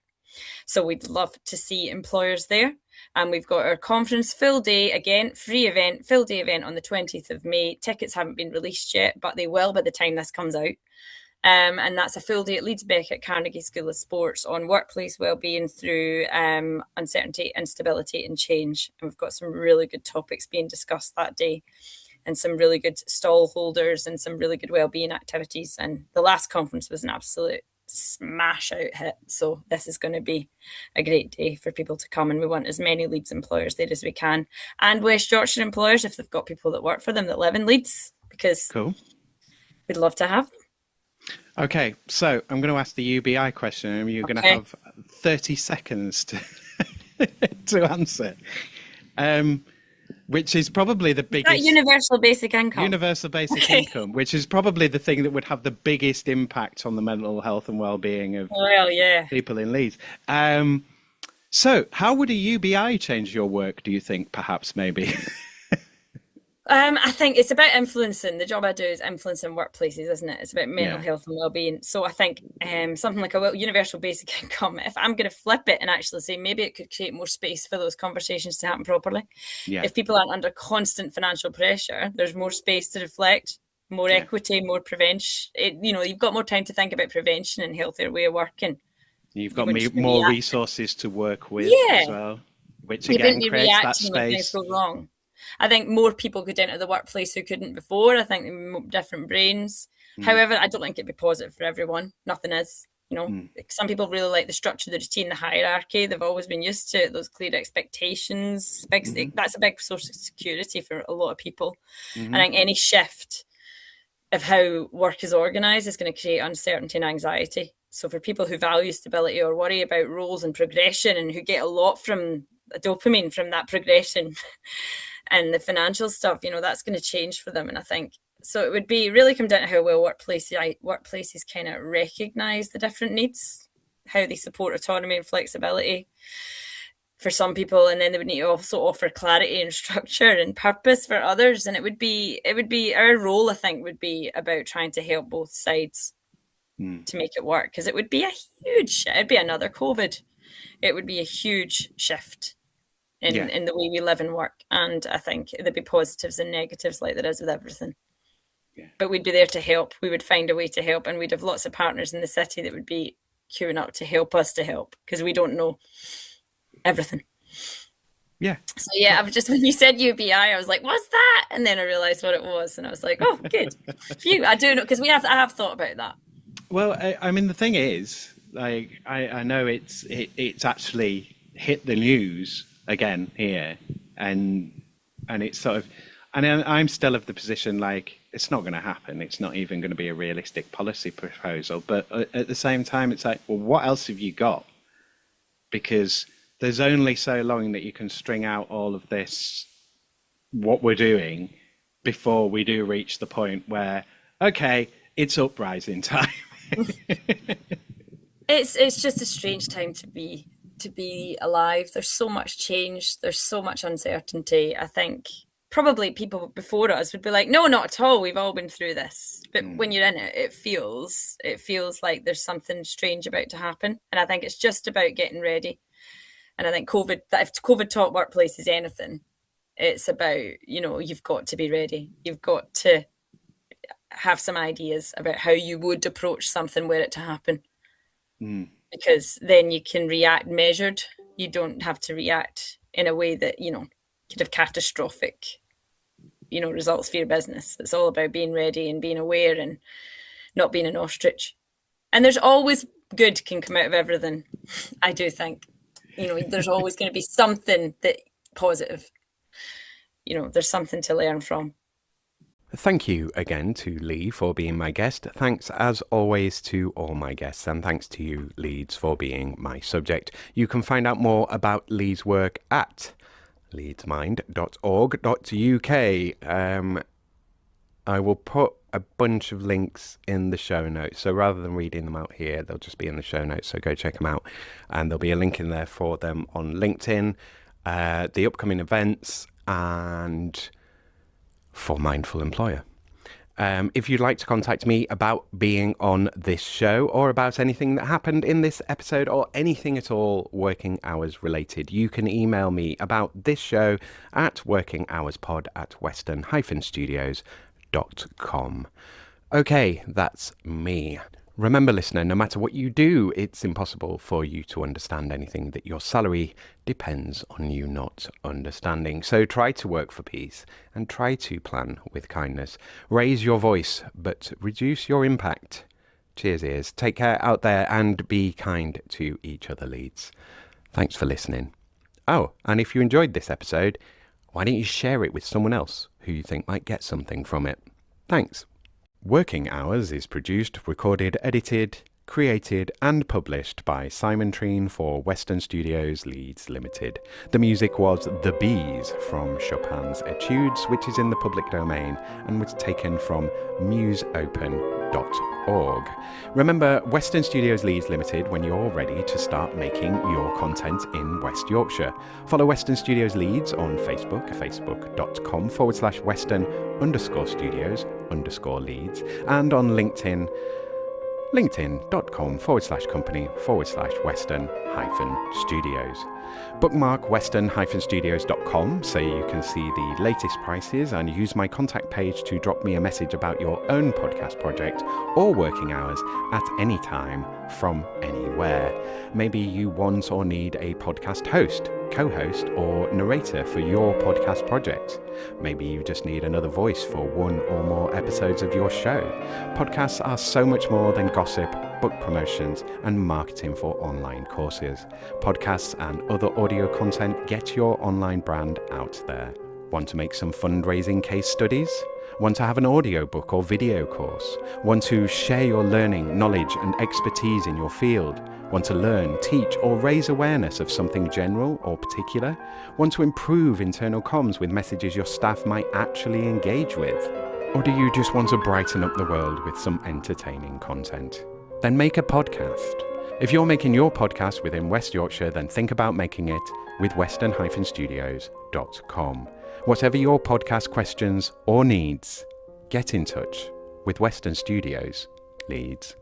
So we'd love to see employers there. And we've got our conference full day, again, free event, full day event on the 20th of May. Tickets haven't been released yet, but they will by the time this comes out. And that's a full day at Leeds Beckett Carnegie School of Sports on workplace wellbeing through uncertainty, instability and change. And we've got some really good topics being discussed that day, and some really good stall holders and some really good wellbeing activities. And the last conference was an absolute smash out hit. So this is going to be a great day for people to come, and we want as many Leeds employers there as we can, and West Yorkshire employers if they've got people that work for them that live in Leeds, because we'd love to have them. Okay, so I'm going to ask the UBI question, and you're going to have 30 seconds to to answer, which is probably the biggest... Is that universal basic income? Universal basic income, which is probably the thing that would have the biggest impact on the mental health and well-being of people in Leeds. So how would a UBI change your work, do you think, perhaps, maybe? I think it's about influencing. The job I do is influencing workplaces, isn't it? It's about mental health and well-being. So I think something like a universal basic income, if I'm going to flip it and actually say maybe it could create more space for those conversations to happen properly. If people aren't under constant financial pressure, there's more space to reflect, more equity, more prevention. You've got more time to think about prevention and healthier way of working. You've got more resources to work with as well, which again creates that space. When things go wrong. I think more people could enter the workplace who couldn't before. I think different brains. However, I don't think it'd be positive for everyone. Nothing is. Some people really like the structure, the routine, the hierarchy. They've always been used to it, those clear expectations. That's a big source of security for a lot of people. I think any shift of how work is organised is going to create uncertainty and anxiety. So for people who value stability or worry about roles and progression, and who get a lot from dopamine from that progression and the financial stuff, that's going to change for them. And I think so it would be really come down to how well workplaces kind of recognise the different needs, how they support autonomy and flexibility for some people, and then they would need to also offer clarity and structure and purpose for others. And it would be our role, I think, would be about trying to help both sides to make it work, because it'd be another COVID. It would be a huge shift in the way we live and work. And I think there'd be positives and negatives like there is with everything. But we'd be there to help. We would find a way to help, and we'd have lots of partners in the city that would be queuing up to help us to help, because we don't know everything. So when you said UBI, I was like, what's that? And then I realized what it was, and I was like, oh, good. Phew, I do know, because I have thought about that. Well, I mean, the thing is, like, I know it's actually hit the news again here, and it's sort of, And I'm still of the position, like, it's not going to happen. It's not even going to be a realistic policy proposal. But at the same time, it's like, well, what else have you got? Because there's only so long that you can string out all of this, what we're doing, before we do reach the point where, okay, it's uprising time. It's just a strange time to be alive. There's so much change. There's so much uncertainty. I think probably people before us would be like, no, not at all. We've all been through this. But when you're in it, it feels like there's something strange about to happen. And I think it's just about getting ready. And I think if COVID taught workplaces anything, it's about, you've got to be ready. You've got to have some ideas about how you would approach something were it to happen. Because then you can react measured. You don't have to react in a way that, could have catastrophic, results for your business. It's all about being ready and being aware and not being an ostrich. And there's always good can come out of everything, I do think. There's always going to be something that positive. There's something to learn from. Thank you again to Leigh for being my guest. Thanks as always to all my guests, and thanks to you, Leeds, for being my subject. You can find out more about Leigh's work at leedsmind.org.uk. I will put a bunch of links in the show notes. So rather than reading them out here, they'll just be in the show notes. So go check them out. And there'll be a link in there for them on LinkedIn, the upcoming events, and for Mindful Employer. If you'd like to contact me about being on this show or about anything that happened in this episode or anything at all working hours related, you can email me about this show at workinghourspod@western-studios.com. Okay, that's me. Remember, listener, no matter what you do, it's impossible for you to understand anything that your salary depends on you not understanding. So try to work for peace and try to plan with kindness. Raise your voice, but reduce your impact. Cheers, ears. Take care out there and be kind to each other, Leeds. Thanks for listening. Oh, and if you enjoyed this episode, why don't you share it with someone else who you think might get something from it? Thanks. Working Hours is produced, recorded, edited, created and published by Simon Treen for Western Studios Leeds Limited. The music was The Bees from Chopin's Etudes, which is in the public domain and was taken from museopen.org. Remember Western Studios Leeds Limited when you're ready to start making your content in West Yorkshire. Follow Western Studios Leeds on Facebook, facebook.com/Western_Studios_Leeds, and on LinkedIn, linkedin.com/company/Western-Studios. Bookmark western-studios.com so you can see the latest prices and use my contact page to drop me a message about your own podcast project or working hours at any time from anywhere. Maybe you want or need a podcast host, co-host or narrator for your podcast project. Maybe you just need another voice for one or more episodes of your show. Podcasts are so much more than gossip, book promotions and marketing for online courses. Podcasts and other audio content get your online brand out there. Want to make some fundraising case studies? Want to have an audiobook or video course? Want to share your learning, knowledge and expertise in your field? Want to learn, teach or raise awareness of something general or particular? Want to improve internal comms with messages your staff might actually engage with? Or do you just want to brighten up the world with some entertaining content? Then make a podcast. If you're making your podcast within West Yorkshire, then think about making it with western-studios.com. Whatever your podcast questions or needs, get in touch with Western Studios Leeds.